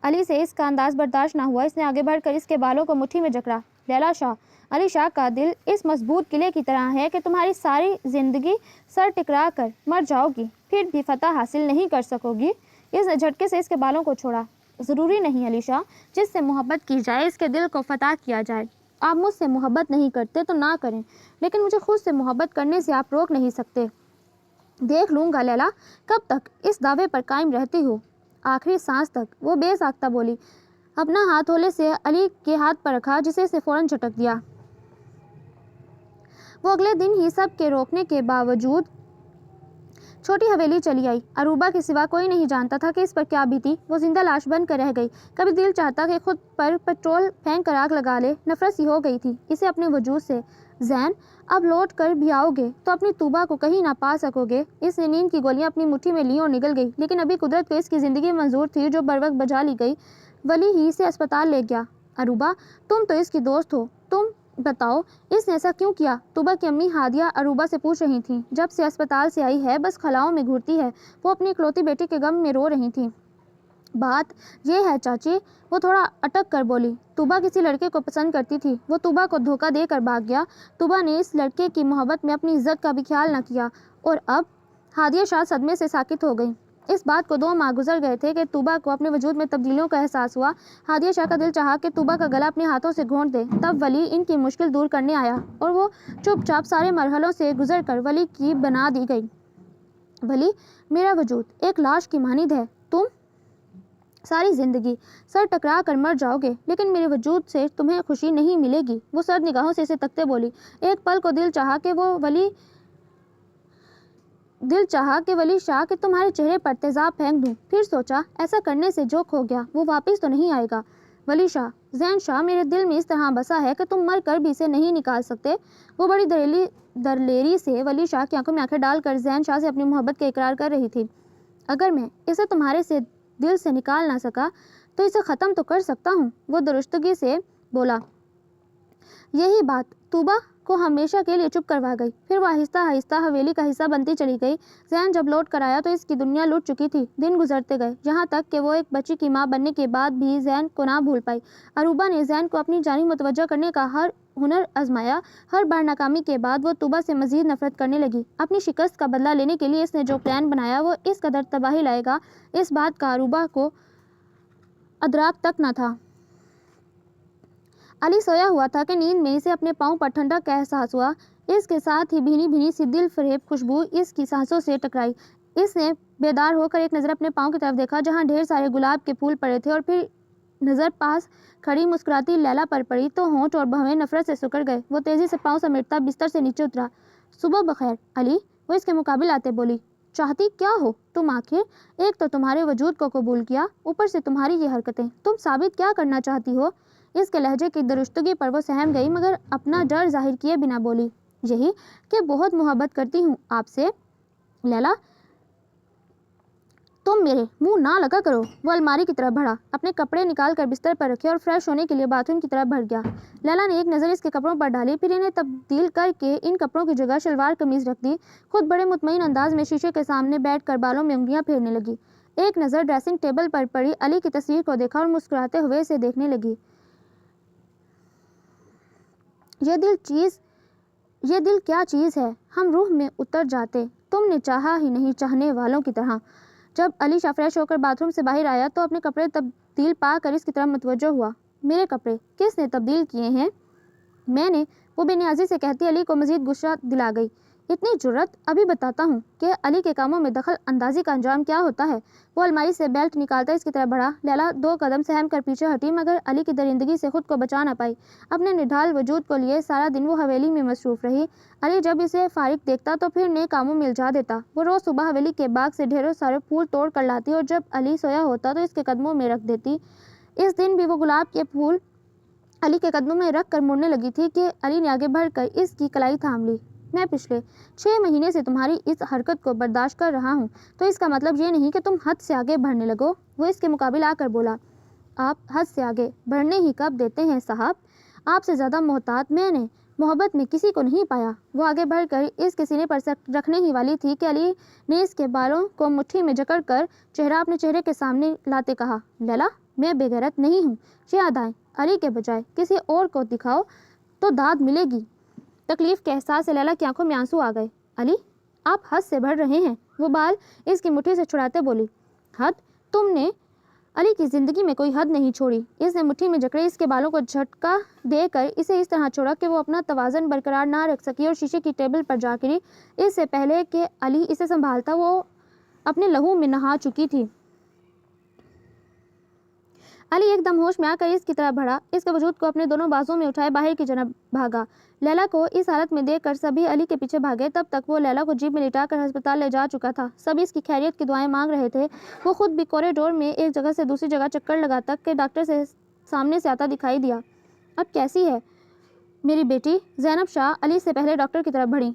علی سے اس کا انداز برداشت نہ ہوا۔ اس نے آگے بڑھ کر اس کے بالوں کو مٹھی میں جکڑا۔ لیلا شاہ، علی شاہ کا دل اس مضبوط قلعے کی طرح ہے کہ تمہاری ساری زندگی سر ٹکرا کر مر جاؤ گی، پھر بھی فتح حاصل نہیں کر سکو گی۔ اس نے جھٹکے سے اس کے بالوں کو چھوڑا۔ ضروری نہیں علی شاہ، جس سے محبت کی جائے اس کے دل کو فتح کیا جائے۔ آپ مجھ سے محبت نہیں کرتے تو نہ کریں، لیکن مجھے خود سے محبت کرنے سے آپ روک نہیں سکتے۔ دیکھ لوں گا لیلا کب تک اس دعوے پر قائم رہتی ہو، آخری سانس تک۔ وہ بے ساختہ بولی۔ اپنا ہاتھ ہولے سے علی کے ہاتھ پر رکھا، جسے اس نے فوراً جھٹک دیا۔ وہ اگلے دن ہی سب کے روکنے کے باوجود چھوٹی حویلی چلی آئی۔ اروبہ کے سوا کوئی نہیں جانتا تھا کہ اس پر کیا بیتی۔ وہ زندہ لاش بن کر رہ گئی۔ کبھی دل چاہتا کہ خود پر پیٹرول پھینک کر آگ لگا لے۔ نفرت سی ہو گئی تھی اسے اپنے وجود سے۔ زین، اب لوٹ کر بھی آؤ گے تو اپنی طوبہ کو کہیں نہ پا سکو گے۔ اس نے نیند کی گولیاں اپنی مٹھی میں لیں اور نگل گئی، لیکن ابھی قدرت کو اس کی زندگی منظور تھی جو بروقت بجا لی گئی۔ ولی ہی اسے اسپتال لے گیا۔ اروبہ، تم تو اس کی دوست ہو، تم بتاؤ اس نے ایسا کیوں کیا؟ طوبا کی امی ہادیہ عروبہ سے پوچھ رہی تھیں۔ جب سے اسپتال سے آئی ہے بس خلاؤں میں گھورتی ہے۔ وہ اپنی اکلوتی بیٹی کے غم میں رو رہی تھیں۔ بات یہ ہے چاچی، وہ تھوڑا اٹک کر بولی، طوبا کسی لڑکے کو پسند کرتی تھی، وہ طوبا کو دھوکہ دے کر بھاگ گیا۔ طوبا نے اس لڑکے کی محبت میں اپنی عزت کا بھی خیال نہ کیا اور اب ہادیہ شاہ صدمے سے ساکت ہو گئی۔ اس بات کو 2 ماہ گزر گئے تھے کہ طوبا کو اپنے وجود میں تبدیلیوں کا احساس ہوا۔ ہادیہ شاہ کا دل چاہا کہ طوبا کا گلا اپنے ہاتھوں سے گھونٹ دے۔ تب ولی ان کی مشکل دور کرنے آیا اور وہ چپ چاپ سارے مرحلوں سے گزر کر ولی کی بنا دی گئی۔ ولی، میرا وجود ایک لاش کی مانند ہے، تم ساری زندگی سر ٹکرا کر مر جاؤ گے لیکن میرے وجود سے تمہیں خوشی نہیں ملے گی۔ وہ سرد نگاہوں سے اسے تکتے بولی۔ ایک پل کو دل چاہا کہ ولی شاہ کہ تمہارے چہرے پر تیزاب پھینک دوں، پھر سوچا ایسا کرنے سے جو کھو گیا وہ واپس تو نہیں آئے گا۔ ولی شاہ، زین شاہ میرے دل میں اس طرح بسا ہے کہ تم مر کر بھی اسے نہیں نکال سکتے۔ وہ بڑی دلیری سے ولی شاہ کی آنکھوں میں آنکھیں ڈال کر زین شاہ سے اپنی محبت کا اقرار کر رہی تھی۔ اگر میں اسے تمہارے سے دل سے نکال نہ سکا تو اسے ختم تو کر سکتا ہوں، وہ درستگی سے بولا۔ یہی بات طوبا کو ہمیشہ کے لیے چپ کروا گئی۔ پھر وہ آہستہ آہستہ حویلی کا حصہ بنتی چلی گئی۔ زین جب لوٹ کر آیا تو اس کی دنیا لٹ چکی تھی۔ دن گزرتے گئے یہاں تک کہ وہ ایک بچی کی ماں بننے کے بعد بھی زین کو نہ بھول پائی۔ عروبہ نے زین کو اپنی جانب متوجہ کرنے کا ہر ہنر آزمایا۔ ہر بار ناکامی کے بعد وہ طوبا سے مزید نفرت کرنے لگی۔ اپنی شکست کا بدلہ لینے کے لیے اس نے جو پلان بنایا وہ اس قدر تباہی لائے گا، اس بات کا عروبہ کو ادراک تک نہ تھا۔ علی سویا ہوا تھا کہ نیند میں اسے اپنے پاؤں پر ٹھنڈک کا احساس ہوا۔ اس کے ساتھ ہی بھینی بھینی سی دل فریب خوشبو اس کی سانسوں سے ٹکرائی۔ اس نے بیدار ہو کر ایک نظر اپنے پاؤں کی طرف دیکھا جہاں ڈھیر سارے گلاب کے پھول پڑے تھے اور پھر نظر پاس کھڑی مسکراتی لیلا پر پڑی تو ہونٹ اور بھویں نفرت سے سکڑ گئے۔ وہ تیزی سے پاؤں سمیٹتا بستر سے نیچے اترا۔ صبح بخیر علی، وہ اس کے مقابل آتے بولی۔ چاہتی کیا ہو تم آخر؟ ایک تو تمہارے وجود کو قبول کیا، اوپر سے تمہاری یہ حرکتیں، تم ثابت کیا کرنا چاہتی ہو؟ اس کے لہجے کی درستگی پر وہ سہم گئی مگر اپنا ڈر ظاہر کیے بنا بولی، یہی کہ بہت محبت کرتی ہوں آپ سے لیلا، تم میرے منہ نہ لگا کرو۔ وہ الماری کی طرف بڑھا، اپنے کپڑے نکال کر بستر پر رکھے اور فریش ہونے کے لیے باتھ روم کی طرف بڑھ گیا۔ لیلا نے ایک نظر اس کے کپڑوں پر ڈالی، پھر انہیں تبدیل کر کے ان کپڑوں کی جگہ شلوار قمیض رکھ دی۔ خود بڑے مطمئن انداز میں شیشے کے سامنے بیٹھ کر بالوں میں انگلیاں پھیرنے لگی۔ ایک نظر ڈریسنگ ٹیبل پر پڑی علی کی تصویر کو دیکھا اور مسکراتے ہوئے اسے دیکھنے لگی۔ یہ دل کیا چیز ہے، ہم روح میں اتر جاتے، تم نے چاہا ہی نہیں چاہنے والوں کی طرح۔ جب علی شاہ فریش ہو کر باتھ روم سے باہر آیا تو اپنے کپڑے تبدیل پا کر اس کی طرف متوجہ ہوا۔ میرے کپڑے کس نے تبدیل کیے ہیں؟ میں نے، وہ بے نیازی سے کہتی علی کو مزید غصہ دلا گئی۔ اتنی جرأت، ابھی بتاتا ہوں کہ علی کے کاموں میں دخل اندازی کا انجام کیا ہوتا ہے۔ وہ الماری سے بیلٹ نکالتا اس کی طرف بڑھا۔ لیلا 2 قدم سہم کر پیچھے ہٹی مگر علی کی درندگی سے خود کو بچا نہ پائی۔ اپنے نڈھال وجود کو لیے سارا دن وہ حویلی میں مصروف رہی۔ علی جب اسے فارغ دیکھتا تو پھر نئے کاموں میں الجھا دیتا۔ وہ روز صبح حویلی کے باغ سے ڈھیروں سارے پھول توڑ کر لاتی اور جب علی سویا ہوتا تو اس کے قدموں میں رکھ دیتی۔ اس دن بھی وہ گلاب کے پھول علی کے قدموں میں رکھ کر مڑنے لگی تھی کہ علی نے آگے بڑھ کر اس کی کلائی تھام لی۔ میں پچھلے 6 مہینے سے تمہاری اس حرکت کو برداشت کر رہا ہوں تو اس کا مطلب یہ نہیں کہ تم حد سے آگے بڑھنے لگو۔ وہ اس کے مقابل آ کر بولا۔ آپ حد سے آگے بڑھنے ہی کب دیتے ہیں صاحب؟ آپ سے زیادہ محتاط میں نے محبت میں کسی کو نہیں پایا۔ وہ آگے بڑھ کر اس کے سینے پر سر رکھنے ہی والی تھی کہ علی نے اس کے بالوں کو مٹھی میں جکڑ کر چہرہ اپنے چہرے کے سامنے لاتے کہا، لیلا میں بے غیرت نہیں ہوں، یہ ادائیں علی کے بجائے کسی اور کو دکھاؤ تو داد ملے گی۔ تکلیف کے احساس سے لیلا کی آنکھوں میں آنسو آ گئے۔ علی آپ حد سے بڑھ رہے ہیں، وہ بال اس کی مٹھی سے چھڑاتے بولی۔ حد؟ تم نے علی کی زندگی میں کوئی حد نہیں چھوڑی۔ اس نے مٹھی میں جکڑے اس کے بالوں کو جھٹکا دے کر اسے اس طرح چھوڑا کہ وہ اپنا توازن برقرار نہ رکھ سکی اور شیشے کی ٹیبل پر جا گری۔ اس سے پہلے کہ علی اسے سنبھالتا وہ اپنے لہو میں نہا چکی تھی۔ علی ایک دم ہوش میں آ کر اس کی طرف بڑھا، اس کے وجود کو اپنے دونوں بازوؤں میں اٹھائے باہر کی جانب بھاگا۔ لیلا کو اس حالت میں دیکھ کر سبھی علی کے پیچھے بھاگے۔ تب تک وہ لیلا کو جیپ میں لٹا کر ہسپتال لے جا چکا تھا۔ سب اس کی خیریت کی دعائیں مانگ رہے تھے۔ وہ خود بھی کوریڈور میں ایک جگہ سے دوسری جگہ چکر لگاتا کہ ڈاکٹر سے سامنے سے آتا دکھائی دیا۔ اب کیسی ہے میری بیٹی؟ زینب شاہ علی سے پہلے ڈاکٹر کی طرف بڑھی۔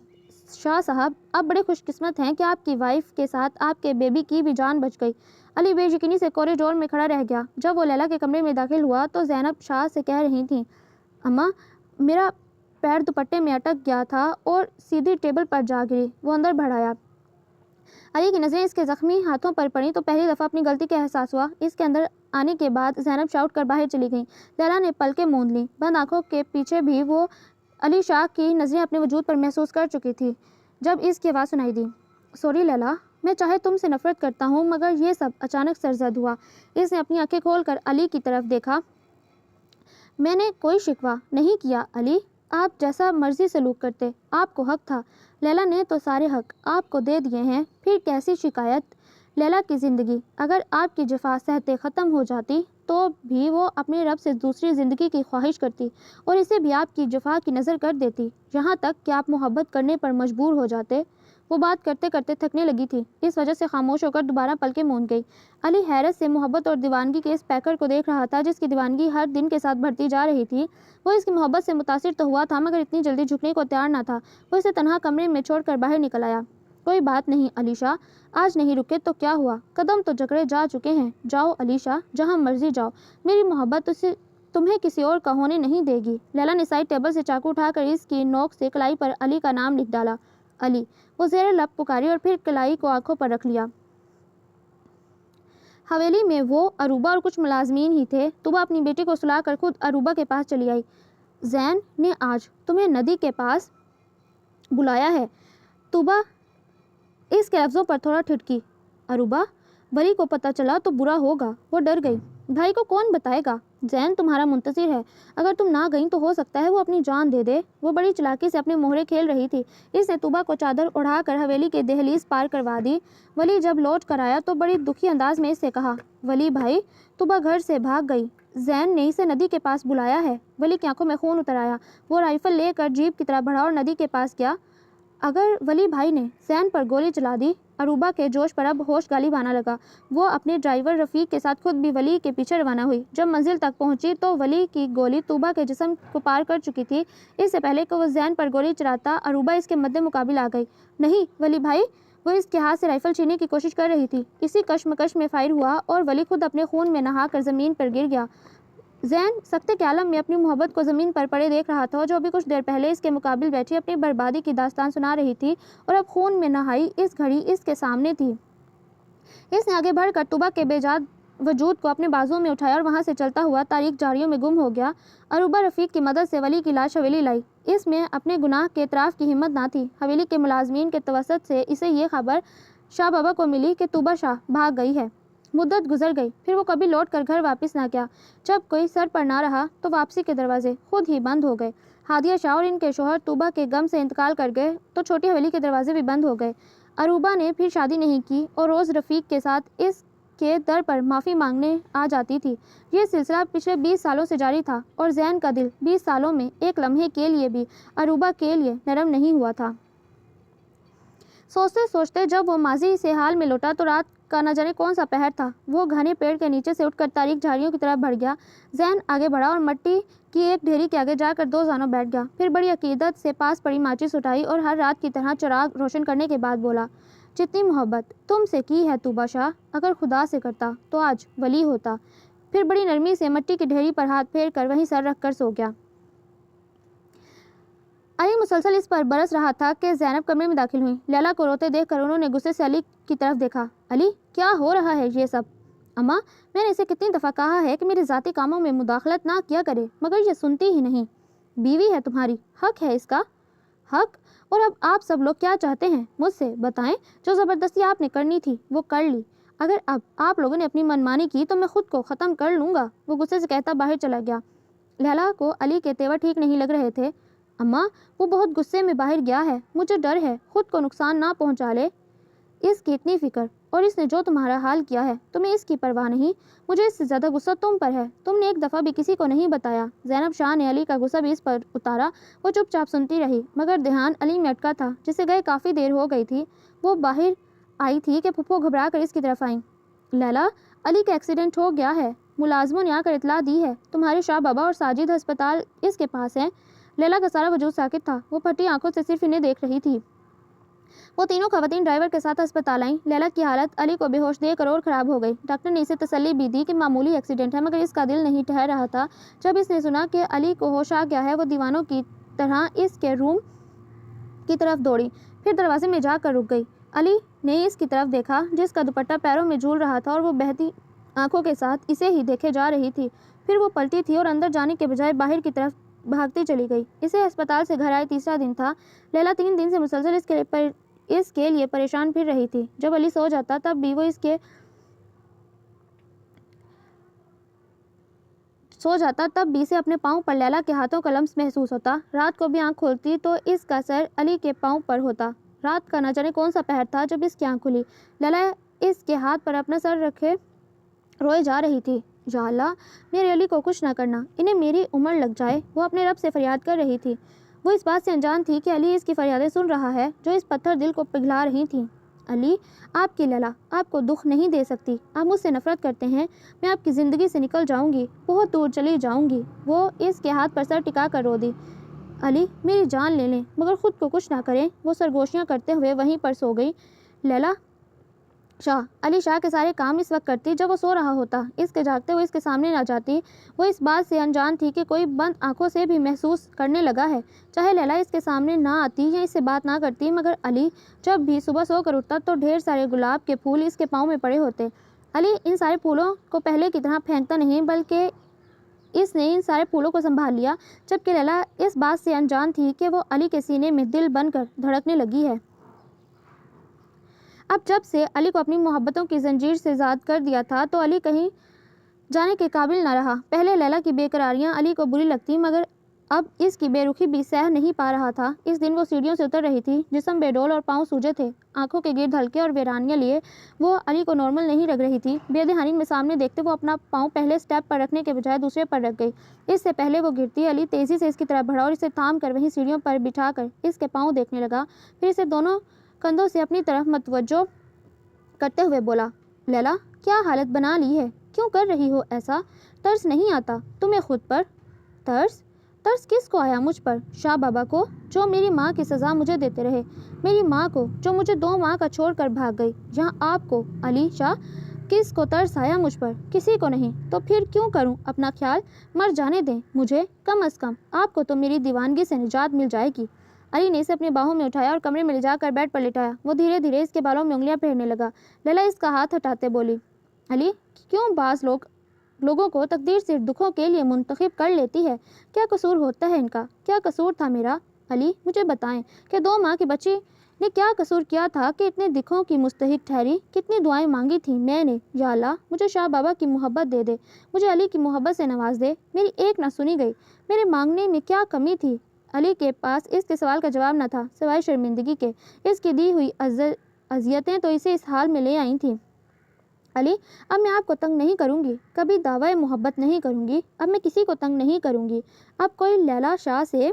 شاہ صاحب آپ بڑے خوش قسمت ہیں کہ آپ کی وائف کے ساتھ آپ کے بیبی کی بھی جان بچ گئی۔ علی بے یقینی سے کوریڈور میں کھڑا رہ گیا۔ جب وہ لیلا کے کمرے میں داخل ہوا تو زینب شاہ سے کہہ رہی تھیں، اماں میرا پیر دوپٹے میں اٹک گیا تھا اور سیدھی ٹیبل پر جا گری۔ وہ اندر بڑھ آیا۔ علی کی نظریں اس کے زخمی ہاتھوں پر پڑیں تو پہلی دفعہ اپنی غلطی کا احساس ہوا۔ اس کے اندر آنے کے بعد زینب شاؤٹ کر باہر چلی گئیں۔ لیلا نے پلکیں موند لیں۔ بند آنکھوں کے پیچھے بھی وہ علی شاہ کی نظریں اپنے وجود پر محسوس کر چکی تھی جب اس کی آواز سنائی دی، سوری لیلا، میں چاہے تم سے نفرت کرتا ہوں مگر یہ سب اچانک سرزد ہوا۔ اس نے اپنی آنکھیں کھول کر علی کی طرف دیکھا۔ میں نے کوئی شکوہ نہیں کیا علی، آپ جیسا مرضی سلوک کرتے، آپ کو حق تھا۔ لیلا نے تو سارے حق آپ کو دے دیے ہیں، پھر کیسی شکایت؟ لیلا کی زندگی اگر آپ کی جفا سہتے ختم ہو جاتی تو بھی وہ اپنے رب سے دوسری زندگی کی خواہش کرتی اور اسے بھی آپ کی جفا کی نظر کر دیتی، یہاں تک کہ آپ محبت کرنے پر مجبور ہو جاتے۔ وہ بات کرتے کرتے تھکنے لگی تھی، اس وجہ سے خاموش ہو کر دوبارہ پلکیں موند گئی۔ علی حیرت سے محبت اور دیوانگی کے اس پیکر کو دیکھ رہا تھا جس کی دیوانگی ہر دن کے ساتھ بڑھتی جا رہی تھی۔ وہ اس کی محبت سے متاثر تو ہوا تھا مگر اتنی جلدی جھکنے کو تیار نہ تھا۔ وہ اسے تنہا کمرے میں چھوڑ کر باہر نکل آیا۔ کوئی بات نہیں علی شاہ، آج نہیں رکے تو کیا ہوا، قدم تو جکڑے جا چکے ہیں، جاؤ علی شاہ، جہاں مرضی جاؤ، میری محبت تمہیں کسی اور کا ہونے نہیں دے گی۔ لیلا نے سائڈ ٹیبل سے چاقو اٹھا کر اس کی نوک سے کلائی پر علی کا نام لکھ ڈالا۔ علی، وہ زیر لب پکاری اور پھر کلائی کو آنکھوں پر رکھ لیا۔ حویلی میں وہ، عروبہ اور کچھ ملازمین ہی تھے۔ طوبہ اپنی بیٹی کو سلا کر خود عروبہ کے پاس چلی آئی۔ زین نے آج تمہیں ندی کے پاس بلایا ہے۔ طوبہ اس کے لفظوں پر تھوڑا ٹھٹکی۔ عروبہ، ولی کو پتہ چلا تو برا ہوگا۔ وہ ڈر گئی۔ بھائی کو کون بتائے گا؟ زین تمہارا منتظر ہے، اگر تم نہ گئیں تو ہو سکتا ہے وہ اپنی جان دے دے۔ وہ بڑی چلاکی سے اپنے مہرے کھیل رہی تھی۔ اس نے طوبہ کو چادر اڑھا کر حویلی کے دہلیز پار کروا دی۔ ولی جب لوٹ کر آیا تو بڑی دکھی انداز میں اس سے کہا، ولی بھائی، طوبہ گھر سے بھاگ گئی، زین نے اسے ندی کے پاس بلایا ہے۔ ولی کی آنکھوں میں خون اتر آیا۔ وہ رائفل لے کر جیپ کی طرف بڑھا اور ندی کے پاس گیا۔ اگر ولی بھائی نے زین پر گولی چلا دی، عروبہ کے جوش پر اب ہوش غالب آنا لگا۔ وہ اپنے ڈرائیور رفیق کے ساتھ خود بھی ولی کے پیچھے روانہ ہوئی۔ جب منزل تک پہنچی تو ولی کی گولی طوبہ کے جسم کو پار کر چکی تھی۔ اس سے پہلے کہ وہ زین پر گولی چلاتا، عروبہ اس کے مد مقابل آ گئی۔ نہیں ولی بھائی! وہ اس کے ہاتھ سے رائفل چھیننے کی کوشش کر رہی تھی۔ اسی کشمکش میں فائر ہوا اور ولی خود اپنے خون میں نہا کر زمین پر گر گیا۔ زین سکتے کے عالم میں اپنی محبت کو زمین پر پڑے دیکھ رہا تھا جو ابھی کچھ دیر پہلے اس کے مقابل بیٹھی اپنی بربادی کی داستان سنا رہی تھی اور اب خون میں نہائی اس گھڑی اس کے سامنے تھی۔ اس نے آگے بڑھ کر طوبہ کے بے جان وجود کو اپنے بازوؤں میں اٹھایا اور وہاں سے چلتا ہوا تاریک جھاڑیوں میں گم ہو گیا۔ عروبہ رفیق کی مدد سے ولی کی لاش حویلی لائی۔ اس میں اپنے گناہ کے اعتراف کی ہمت نہ تھی۔ حویلی کے ملازمین کے توسط سے اسے یہ خبر شاہ بابا کو ملی کہ طوبہ شاہ بھاگ گئی ہے۔ مدت گزر گئی، پھر وہ کبھی لوٹ کر گھر واپس نہ گیا۔ جب کوئی سر پر نہ رہا تو واپسی کے دروازے خود ہی بند ہو گئے۔ ہادیہ شاہ اور ان کے شوہر طوبہ کے غم سے انتقال کر گئے تو چھوٹی حویلی کے دروازے بھی بند ہو گئے۔ عروبہ نے پھر شادی نہیں کی اور روز رفیق کے ساتھ اس کے در پر معافی مانگنے آ جاتی تھی۔ یہ سلسلہ پچھلے 20 سالوں سے جاری تھا اور زین کا دل 20 سالوں میں ایک لمحے کے لیے بھی عروبہ کے لیے نرم نہیں ہوا تھا۔ سوچتے سوچتے جب وہ ماضی سے حال میں لوٹا تو رات کا نہ جانے کون سا پہر تھا۔ وہ گھنے پیڑ کے نیچے سے اٹھ کر تاریک جھاڑیوں کی طرف بڑھ گیا۔ زین آگے بڑھا اور مٹی کی ایک ڈھیری کے آگے جا کر دو زانوں بیٹھ گیا۔ پھر بڑی عقیدت سے پاس پڑی ماچس اٹھائی اور ہر رات کی طرح چراغ روشن کرنے کے بعد بولا، جتنی محبت تم سے کی ہے طوبہ شاہ، اگر خدا سے کرتا تو آج ولی ہوتا۔ پھر بڑی نرمی سے مٹی کی ڈھیری پر ہاتھ پھیر کر وہیں سر رکھ کر سو گیا۔ علی مسلسل اس پر برس رہا تھا کہ زینب کمرے میں داخل ہوئی۔ لیلا کو روتے دیکھ کر انہوں نے غصے سے علی کی طرف دیکھا۔ علی، کیا ہو رہا ہے یہ سب؟ اماں، میں نے اسے کتنی دفعہ کہا ہے کہ میرے ذاتی کاموں میں مداخلت نہ کیا کرے مگر یہ سنتی ہی نہیں۔ بیوی ہے تمہاری، حق ہے اس کا۔ حق؟ اور اب آپ سب لوگ کیا چاہتے ہیں مجھ سے؟ بتائیں۔ جو زبردستی آپ نے کرنی تھی وہ کر لی، اگر اب آپ لوگوں نے اپنی منمانی کی تو میں خود کو ختم کر لوں گا۔ وہ غصے سے کہتا باہر چلا گیا۔ لیلا کو علی کے تیور ٹھیک نہیں لگ رہے تھے۔ اماں، وہ بہت غصے میں باہر گیا ہے، مجھے ڈر ہے خود کو نقصان نہ پہنچا لے۔ اس کی اتنی فکر اور اس نے جو تمہارا حال کیا ہے تمہیں اس کی پرواہ نہیں۔ مجھے اس سے زیادہ غصہ تم پر ہے، تم نے ایک دفعہ بھی کسی کو نہیں بتایا۔ زینب شاہ نے علی کا غصہ بھی اس پر اتارا۔ وہ چپ چاپ سنتی رہی مگر دھیان علی میں اٹکا تھا جسے گئے کافی دیر ہو گئی تھی۔ وہ باہر آئی تھی کہ پھپھو گھبرا کر اس کی طرف آئیں۔ لیلا، علی کا ایکسیڈنٹ ہو گیا ہے، ملازموں نے آ کر اطلاع دی ہے، تمہارے شاہ بابا اور ساجد ہسپتال اس کے پاس ہیں۔ لیلا کا سارا وجود ساکت تھا، وہ پھٹی آنکھوں سے صرف انہیں دیکھ رہی تھی۔ وہ تینوں خواتین ڈرائیور کے ساتھ ہسپتال آئیں۔ لیلا کی حالت علی کو بے ہوش دیکھ کر اور خراب ہو گئی۔ ڈاکٹر نے اسے تسلی بھی دی کہ معمولی ایکسیڈنٹ ہے مگر اس کا دل نہیں ٹھہر رہا تھا۔ جب اس نے سنا کہ علی کو ہوش آ گیا ہے وہ دیوانوں کی طرح اس کے روم کی طرف دوڑی، پھر دروازے میں جا کر رک گئی۔ علی نے اس کی طرف دیکھا جس کا دوپٹہ پیروں میں جھول رہا تھا اور وہ بہتی آنکھوں کے ساتھ اسے ہی دیکھے جا رہی تھی۔ پھر وہ پلٹی تھی اور اندر جانے کے بجائے باہر کی طرف بھاگتی چلی گئی۔ اسے ہسپتال سے گھر آئے تیسرا دن تھا۔ لیلا 3 دن سے مسلسل اس کے لیے پریشان پھر رہی تھی۔ جب علی سو جاتا تب بھی اسے اپنے پاؤں پر لیلا کے ہاتھوں کا لمس محسوس ہوتا۔ رات کو بھی آنکھ کھولتی تو اس کا سر علی کے پاؤں پر ہوتا۔ رات کا نہ جانے کون سا پہر تھا جب اس کی آنکھ کھلی۔ لیلا اس کے ہاتھ پر اپنا سر رکھے روئے جا رہی تھی۔ یا اللہ، میرے علی کو کچھ نہ کرنا، انہیں میری عمر لگ جائے، وہ اپنے رب سے فریاد کر رہی تھی۔ وہ اس بات سے انجان تھی کہ علی اس کی فریادیں سن رہا ہے جو اس پتھر دل کو پگھلا رہی تھیں۔ علی، آپ کی لیلا آپ کو دکھ نہیں دے سکتی، آپ مجھ سے نفرت کرتے ہیں، میں آپ کی زندگی سے نکل جاؤں گی، بہت دور چلی جاؤں گی۔ وہ اس کے ہاتھ پر سر ٹکا کر رو دی۔ علی، میری جان لے لیں مگر خود کو کچھ نہ کریں۔ وہ سرگوشیاں کرتے ہوئے وہیں پر سو گئی۔ لیلا شاہ علی شاہ کے سارے کام اس وقت کرتی جب وہ سو رہا ہوتا، اس کے جاگتے ہوئے اس کے سامنے نہ جاتی۔ وہ اس بات سے انجان تھی کہ کوئی بند آنکھوں سے بھی محسوس کرنے لگا ہے، چاہے لیلا اس کے سامنے نہ آتی یا اس سے بات نہ کرتی، مگر علی جب بھی صبح سو کر اٹھتا تو ڈھیر سارے گلاب کے پھول اس کے پاؤں میں پڑے ہوتے۔ علی ان سارے پھولوں کو پہلے کی طرح پھینکتا نہیں بلکہ اس نے ان سارے پھولوں کو سنبھال لیا، جبکہ لیلا اس بات سے انجان تھی کہ وہ علی کے سینے میں دل بن کر دھڑکنے لگی ہے۔ اب جب سے علی کو اپنی محبتوں کی زنجیر سے آزاد کر دیا تھا تو علی کہیں جانے کے قابل نہ رہا۔ پہلے لیلا کی بے قراریاں علی کو بری لگتی مگر اب اس کی بے رخی بھی سہ نہیں پا رہا تھا۔ اس دن وہ سیڑھیوں سے اتر رہی تھی، جسم بے ڈول اور پاؤں سوجے تھے، آنکھوں کے گرد ہلکے اور ویرانیاں لیے وہ علی کو نارمل نہیں لگ رہی تھی۔ بے دہانی میں سامنے دیکھتے وہ اپنا پاؤں پہلے سٹیپ پر رکھنے کے بجائے دوسرے پر رکھ گئی۔ اس سے پہلے وہ گرتی، علی تیزی سے اس کی طرف بڑھا اور اسے تھام کر وہیں سیڑھیوں پر بٹھا کر اس کے پاؤں دیکھنے لگا، پھر اسے دونوں کندھوں سے اپنی طرف متوجہ کرتے ہوئے بولا، لیلا کیا حالت بنا لی ہے، کیوں کر رہی ہو ایسا؟ ترس نہیں آتا تمہیں خود پر؟ ترس کس کو آیا؟ مجھ پر، شاہ بابا کو جو میری ماں کی سزا مجھے دیتے رہے، میری ماں کو جو مجھے 2 ماہ کا چھوڑ کر بھاگ گئی، جہاں آپ کو علی شاہ کس کو ترس آیا مجھ پر؟ کسی کو نہیں، تو پھر کیوں کروں اپنا خیال؟ مر جانے دیں مجھے، کم از کم آپ کو تو میری دیوانگی سے نجات مل جائے گی۔ علی نے اسے اپنے باہوں میں اٹھایا اور کمرے میں لے جا کر بیڈ پر لٹایا۔ وہ دھیرے دھیرے اس کے بالوں میں انگلیاں پھیرنے لگا۔ لیلا اس کا ہاتھ ہٹاتے بولی، علی کیوں بعض لوگوں کو تقدیر صرف دکھوں کے لیے منتخب کر لیتی ہے؟ کیا قصور ہوتا ہے ان کا؟ کیا قصور تھا میرا؟ علی مجھے بتائیں کہ 2 ماہ کی بچی نے کیا قصور کیا تھا کہ اتنے دکھوں کی مستحق ٹھہری؟ کتنی دعائیں مانگی تھیں میں نے، یا اللہ مجھے شاہ بابا کی محبت دے دے، مجھے علی کی محبت سے نواز دے، میری ایک نہ سنی گئی، میرے مانگنے میں کیا کمی تھی؟ علی کے پاس اس کے سوال کا جواب نہ تھا سوائے شرمندگی کے۔ اس کی دی ہوئی اذیتیں تو اسے اس حال میں لے آئی تھیں۔ علی اب میں آپ کو تنگ نہیں کروں گی، کبھی دعوی محبت نہیں کروں گی، اب میں کسی کو تنگ نہیں کروں گی، اب کوئی لیلا شاہ سے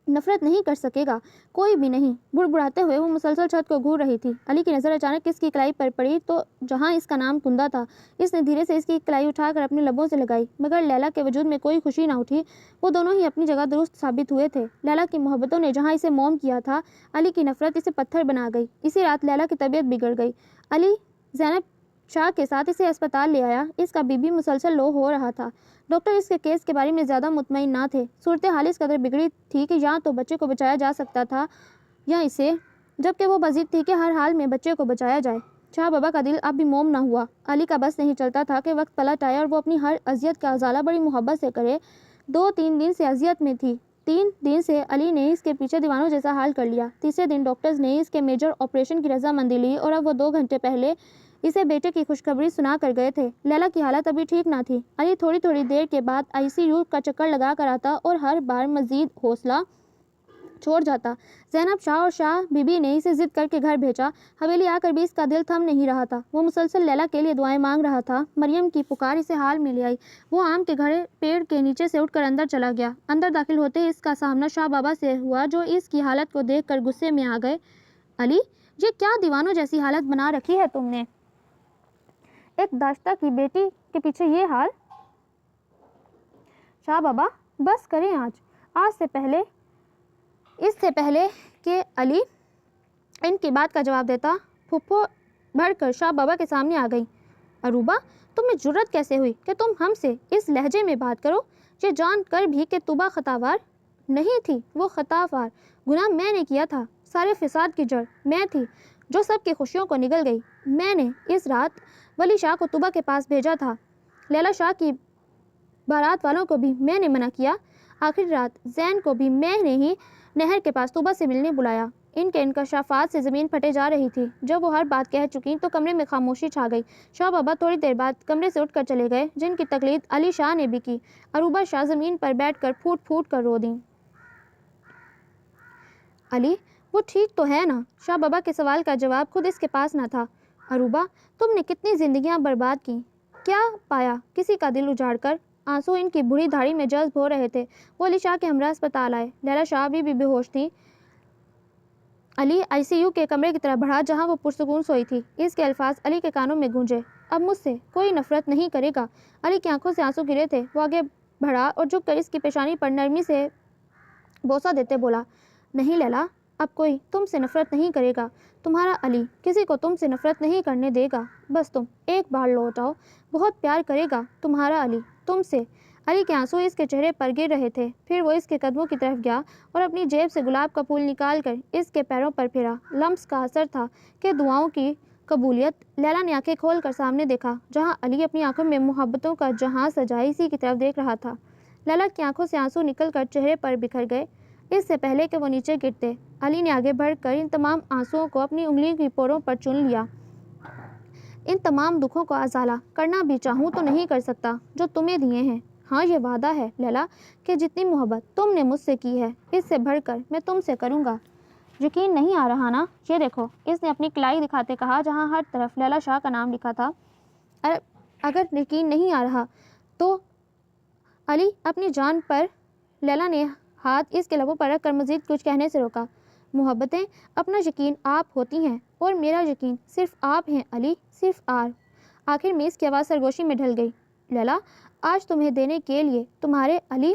نفرت نہیں کر سکے گا، کوئی بھی نہیں۔ بڑبڑاتے ہوئے وہ مسلسل چھت کو گھور رہی تھی۔ علی کی نظر اچانک اس کی کلائی پر پڑی تو جہاں اس کا نام کندہ تھا، اس نے دھیرے سے اس کی کلائی اٹھا کر اپنے لبوں سے لگائی، مگر لیلا کے وجود میں کوئی خوشی نہ اٹھی۔ وہ دونوں ہی اپنی جگہ درست ثابت ہوئے تھے۔ لیلا کی محبتوں نے جہاں اسے موم کیا تھا، علی کی نفرت اسے پتھر بنا گئی۔ اسی رات لیلا کی طبیعت بگڑ گئی۔ علی زینب شاہ کے ساتھ اسے اسپتال لے آیا۔ اس کا بی پی مسلسل لو ہو رہا تھا۔ ڈاکٹر اس کے کیس کے بارے میں زیادہ مطمئن نہ تھے۔ صورتحال اس قدر بگڑی تھی کہ یا تو بچے کو بچایا جا سکتا تھا یا اسے، جبکہ وہ بضد تھی کہ ہر حال میں بچے کو بچایا جائے۔ شاہ بابا کا دل اب بھی موم نہ ہوا۔ علی کا بس نہیں چلتا تھا کہ وقت پلٹ آئے اور وہ اپنی ہر اذیت کا ازالہ بڑی محبت سے کرے۔ 2-3 دن سے اذیت میں تھی۔ 3 دن سے علی نے اس کے پیچھے دیوانوں جیسا حال کر لیا۔ تیسرے دن ڈاکٹرز نے اس کے میجر آپریشن کی رضامندی لی اور اب وہ 2 گھنٹے پہلے اسے بیٹے کی خوشخبری سنا کر گئے تھے۔ لیلا کی حالت ابھی ٹھیک نہ تھی۔ علی تھوڑی تھوڑی دیر کے بعد ICU کا چکر لگا کر آتا اور ہر بار مزید حوصلہ چھوڑ جاتا۔ زینب شاہ اور شاہ بی بی نے اسے ضد کر کے گھر بھیجا۔ حویلی آ کر بھی اس کا دل تھم نہیں رہا تھا۔ وہ مسلسل لیلا کے لیے دعائیں مانگ رہا تھا۔ مریم کی پکار اسے حال میں لے آئی۔ وہ آم کے گھڑے پیڑ کے نیچے سے اٹھ کر اندر چلا گیا۔ اندر داخل ہوتے ہی اس کا سامنا شاہ بابا سے ہوا جو اس کی حالت کو دیکھ کر غصے میں آ گئے۔ علی یہ کیا دیوانوں جیسی حالت بنا رکھی ہے تم نے؟ ایک داشتہ کی بیٹی کے پیچھے یہ حال؟ شاہ بابا بس کریں آج سے پہلے، اس سے پہلے کہ علی ان کی بات کا جواب دیتا، پھپھو بڑھ کر شاہ بابا کے سامنے آ گئی۔ اروبا تمہیں جرت کیسے ہوئی کہ تم ہم سے اس لہجے میں بات کرو، یہ جان کر بھی کہ توبہ خطاوار نہیں تھی، وہ خطا وار گناہ میں نے کیا تھا، سارے فساد کی جڑ میں تھی جو سب کی خوشیوں کو نگل گئی۔ میں نے اس رات ولی شاہ کو طوبہ کے پاس بھیجا تھا، لیلا شاہ کی بارات والوں کو بھی میں نے منع کیا، آخری رات زین کو بھی میں نے ہی نہر کے پاس طوبہ سے ملنے بلایا۔ ان کے انکشافات سے زمین پھٹے جا رہی تھی۔ جب وہ ہر بات کہہ چکی تو کمرے میں خاموشی چھا گئی۔ شاہ بابا تھوڑی دیر بعد کمرے سے اٹھ کر چلے گئے، جن کی تقلید علی شاہ نے بھی کی۔ عروبہ شاہ زمین پر بیٹھ کر پھوٹ پھوٹ کر رو دیں۔ علی، وہ ٹھیک تو ہے نا؟ شاہ بابا کے سوال کا جواب خود اس کے پاس نہ تھا۔ عروبہ، تم نے کتنی زندگیاں برباد کیں، کیا پایا کسی کا دل اجاڑ کر؟ آنسو ان کی بڑھی دھاڑی میں جذب ہو رہے تھے۔ وہ علی شاہ کے ہمراہ اسپتال آئے۔ لیلا شاہ ابھی بھی بے ہوش تھی۔ علی ICU کے کمرے کی طرف بڑھا جہاں وہ پرسکون سوئی تھی۔ اس کے الفاظ علی کے کانوں میں گونجے، اب مجھ سے کوئی نفرت نہیں کرے گا۔ علی کی آنکھوں سے آنسو گرے تھے۔ وہ آگے بڑھا اور جھک کر اس کی پیشانی پر نرمی سے بوسہ دیتے بولا، نہیں لیلا، اب کوئی تم سے نفرت نہیں کرے گا۔ تمہارا علی کسی کو تم سے نفرت نہیں کرنے دے گا۔ بس تم ایک بار لوٹ آؤ، بہت پیار کرے گا تمہارا علی تم سے۔ علی کے آنسو اس کے چہرے پر گر رہے تھے۔ پھر وہ اس کے قدموں کی طرف گیا اور اپنی جیب سے گلاب کا پھول نکال کر اس کے پیروں پر پھیرا۔ لمس کا اثر تھا کہ دعاؤں کی قبولیت۔ لیلا نے آنکھیں کھول کر سامنے دیکھا جہاں علی اپنی آنکھوں میں محبتوں کا جہاز سجائے اسی کی طرف دیکھ رہا تھا۔ لیلا کی آنکھوں سے آنسو نکل کر چہرے پر بکھر گئے۔ اس سے پہلے کہ وہ نیچے گرتے، علی نے آگے بڑھ کر ان تمام آنسوؤں کو اپنی انگلیوں کی پوروں پر چن لیا۔ ان تمام دکھوں کو ازالہ کرنا بھی چاہوں تو نہیں کر سکتا جو تمہیں دیے ہیں۔ ہاں، یہ وعدہ ہے لیلا کہ جتنی محبت تم نے مجھ سے کی ہے اس سے بڑھ کر میں تم سے کروں گا۔ یقین نہیں آ رہا نا؟ یہ دیکھو، اس نے اپنی کلائی دکھاتے کہا جہاں ہر طرف لیلا شاہ کا نام لکھا تھا۔ اگر یقین نہیں آ رہا تو علی اپنی جان پر۔ لیلا نے ہاتھ اس کے لبوں پر رکھ کر مزید کچھ کہنے سے روکا۔ محبتیں اپنا یقین آپ ہوتی ہیں اور میرا یقین صرف آپ ہیں علی، صرف آخر میں اس کی آواز سرگوشی میں ڈھل گئی۔ لیلا، آج تمہیں دینے کے لیے تمہارے علی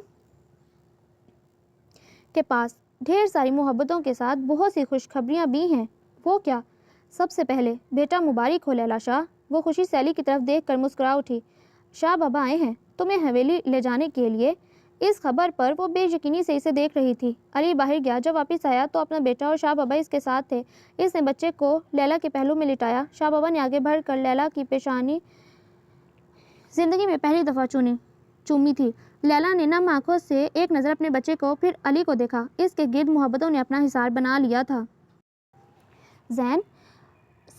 کے پاس ڈھیر ساری محبتوں کے ساتھ بہت سی خوشخبریاں بھی ہیں۔ وہ کیا؟ سب سے پہلے بیٹا مبارک ہو لیلا شاہ۔ وہ خوشی سے علی کی طرف دیکھ کر مسکرا اٹھی۔ شاہ بابا آئے ہیں تمہیں حویلی لے جانے کے لیے۔ اس خبر پر وہ بے یقینی سے اسے دیکھ رہی تھی۔ علی باہر گیا۔ جب واپس آیا تو اپنا بیٹا اور شاہ بابا اس کے ساتھ تھے۔ اس نے بچے کو لیلا کے پہلو میں لٹایا۔ شاہ بابا نے آگے بڑھ کر لیلا کی پیشانی زندگی میں پہلی دفعہ چومی تھی۔ لیلا نے نم آنکھوں سے ایک نظر اپنے بچے کو پھر علی کو دیکھا۔ اس کے گرد محبتوں نے اپنا حصار بنا لیا تھا۔ زین،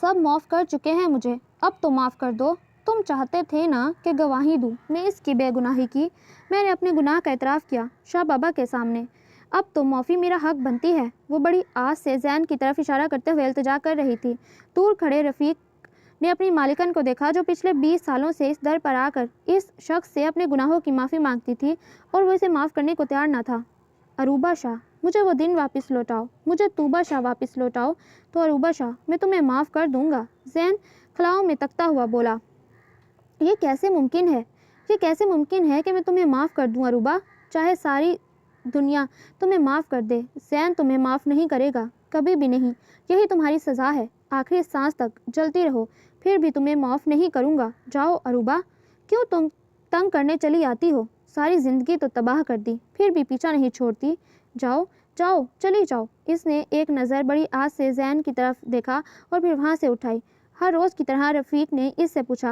سب معاف کر چکے ہیں مجھے، اب تو معاف کر دو۔ تم چاہتے تھے نا کہ گواہی دوں میں اس کی بے گناہی کی۔ میں نے اپنے گناہ کا اعتراف کیا شاہ بابا کے سامنے۔ اب تو معافی میرا حق بنتی ہے۔ وہ بڑی آس سے زین کی طرف اشارہ کرتے ہوئے التجا کر رہی تھی۔ دور کھڑے رفیق نے اپنی مالکن کو دیکھا جو پچھلے 20 سالوں سے اس در پر آ کر اس شخص سے اپنے گناہوں کی معافی مانگتی تھی اور وہ اسے معاف کرنے کو تیار نہ تھا۔ عروبہ شاہ، مجھے وہ دن واپس لوٹاؤ، مجھے طوبہ شاہ واپس لوٹاؤ تو عروبہ شاہ میں تمہیں معاف کر دوں گا۔ زین خلاؤں میں تکتا ہوا بولا، یہ کیسے ممکن ہے؟ یہ کیسے ممکن ہے کہ میں تمہیں معاف کر دوں عروبہ؟ چاہے ساری دنیا تمہیں معاف کر دے، زین تمہیں معاف نہیں کرے گا، کبھی بھی نہیں۔ یہی تمہاری سزا ہے، آخری سانس تک جلتی رہو، پھر بھی تمہیں معاف نہیں کروں گا۔ جاؤ عروبہ، کیوں تم تنگ کرنے چلی آتی ہو؟ ساری زندگی تو تباہ کر دی، پھر بھی پیچھا نہیں چھوڑتی۔ جاؤ جاؤ، چلی جاؤ۔ اس نے ایک نظر بڑی آس سے زین کی طرف دیکھا اور پھر وہاں سے اٹھائی۔ ہر روز کی طرح رفیق نے اس سے پوچھا،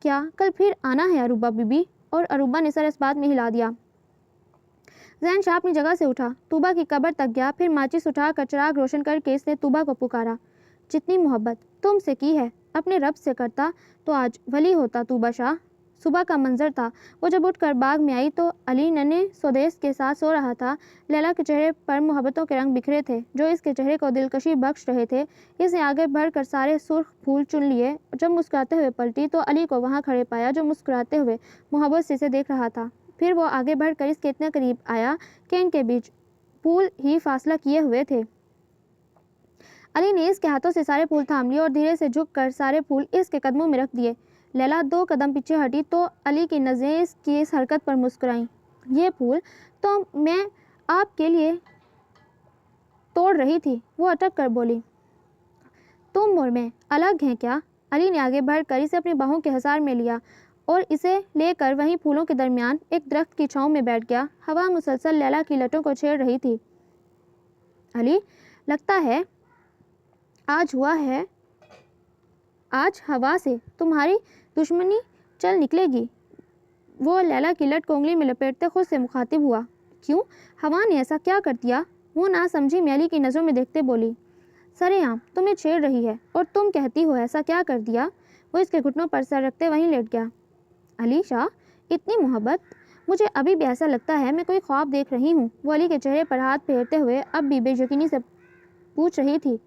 کیا کل پھر آنا ہے عروبہ بی بی؟ اور عروبہ نے سر اس بات میں ہلا دیا۔ زین شاہ اپنی جگہ سے اٹھا، طوبہ کی قبر تک گیا، پھر ماچس اٹھا کر چراغ روشن کر کے اس نے طوبہ کو پکارا، جتنی محبت تم سے کی ہے اپنے رب سے کرتا تو آج ولی ہوتا طوبہ شاہ۔ صبح کا منظر تھا۔ وہ جب اٹھ کر باغ میں آئی تو علی ننھے سودیس کے ساتھ سو رہا تھا۔ لیلا کے چہرے پر محبتوں کے رنگ بکھرے تھے جو اس کے چہرے کو دلکشی بخش رہے تھے۔ اس نے آگے بڑھ کر سارے سرخ پھول چن لیے۔ جب مسکراتے ہوئے پلٹی تو علی کو وہاں کھڑے پایا جو مسکراتے ہوئے محبت سے اسے دیکھ رہا تھا۔ پھر وہ آگے بڑھ کر اس کے اتنے قریب آیا کہ ان کے بیچ پھول ہی فاصلہ کیے ہوئے تھے۔ علی نے اس کے ہاتھوں سے سارے پھول تھام لیے اور دھیرے سے جھک کر سارے پھول اس کے قدموں میں رکھ دیے۔ لیلا 2 قدم پیچھے ہٹی تو علی کی نظریں اس کی اس حرکت پر مسکرائیں۔ یہ پھول تو میں آپ کے لیے توڑ رہی تھی، وہ اٹک کر بولی۔ تم اور میں الگ ہیں کیا؟ علی نے آگے بڑھ کر اسے اپنی باہوں کے حصار میں لیا اور اسے لے کر وہیں پھولوں کے درمیان ایک درخت کی چھاؤں میں بیٹھ گیا۔ ہوا مسلسل لیلا کی لٹوں کو چھیڑ رہی تھی۔ علی، لگتا ہے آج ہوا سے تمہاری دشمنی چل نکلے گی۔ وہ لیلا کی لٹ کو انگلی میں لپیٹتے خود سے مخاطب ہوا۔ کیوں؟ ہوا نے ایسا کیا کر دیا؟ وہ نہ سمجھی میں علی کی نظروں میں دیکھتے بولی۔ سرے عام تمہیں چھیڑ رہی ہے اور تم کہتی ہو ایسا کیا کر دیا؟ وہ اس کے گھٹنوں پر سر رکھتے وہیں لیٹ گیا۔ علی شاہ، اتنی محبت؟ مجھے ابھی بھی ایسا لگتا ہے میں کوئی خواب دیکھ رہی ہوں۔ وہ علی کے چہرے پر ہاتھ پھیرتے ہوئے اب بھی بے یقینی سے پوچھ رہی تھی۔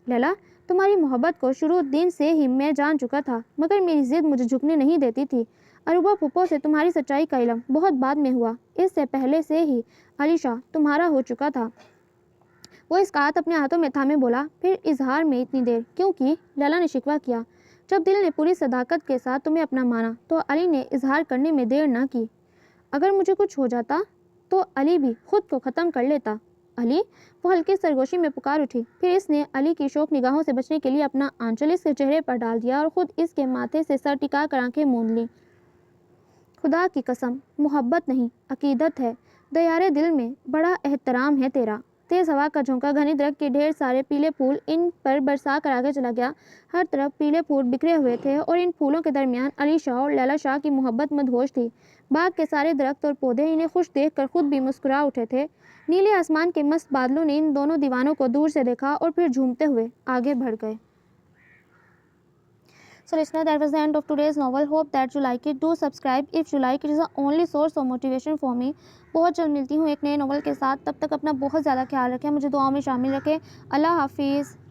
لیلا، تمہاری محبت کو شروع دن سے ہی میں جان چکا تھا، مگر میری ضد مجھے جھکنے نہیں دیتی تھی۔ اروبا پھپھو سے تمہاری سچائی کا علم بہت بعد میں ہوا، اس سے پہلے سے ہی علی شاہ تمہارا ہو چکا تھا۔ وہ اس کا ہاتھ اپنے ہاتھوں میں تھامے بولا، پھر اظہار میں اتنی دیر کیوں کی؟ لیلا نے شکوہ کیا۔ جب دل نے پوری صداقت کے ساتھ تمہیں اپنا مانا تو علی نے اظہار کرنے میں دیر نہ کی۔ اگر مجھے کچھ ہو جاتا تو علی بھی خود کو ختم کر لیتا۔ علی، وہ ہلکی سرگوشی میں پکار اٹھی۔ پھر اس نے علی کی شوق نگاہوں سے بچنے کے لیے اپنا آنچل اس کے چہرے پر ڈال دیا اور خود اس کے ماتھے سے سر ٹکا کر آنکھیں موند لیں۔ خدا کی قسم، محبت نہیں عقیدت ہے۔ دیارے دل میں بڑا احترام ہے تیرا۔ تیز ہوا کا جھونکا گھنی درخت کے ڈھیر سارے پیلے پھول ان پر برسا کر آگے چلا گیا۔ ہر طرف پیلے پھول بکھرے ہوئے تھے اور ان پھولوں کے درمیان علی شاہ اور لیلا شاہ کی محبت مدہوش تھی۔ باغ کے سارے درخت اور پودے انہیں خوش دیکھ کر خود بھی مسکرا اٹھے تھے۔ نیلے آسمان کے مست بادلوں نے ان دونوں دیوانوں کو دور سے دیکھا اور پھر جھومتے ہوئے آگے بڑھ گئے۔ So listener, that was the end of today's novel. Hope that you like it. Do subscribe if you like. It is the only source of motivation for me. بہت جلد ملتی ہوں ایک نئے ناول کے ساتھ۔ تب تک اپنا بہت زیادہ خیال رکھیں، مجھے دعاؤں میں شامل رکھیں۔ اللہ حافظ۔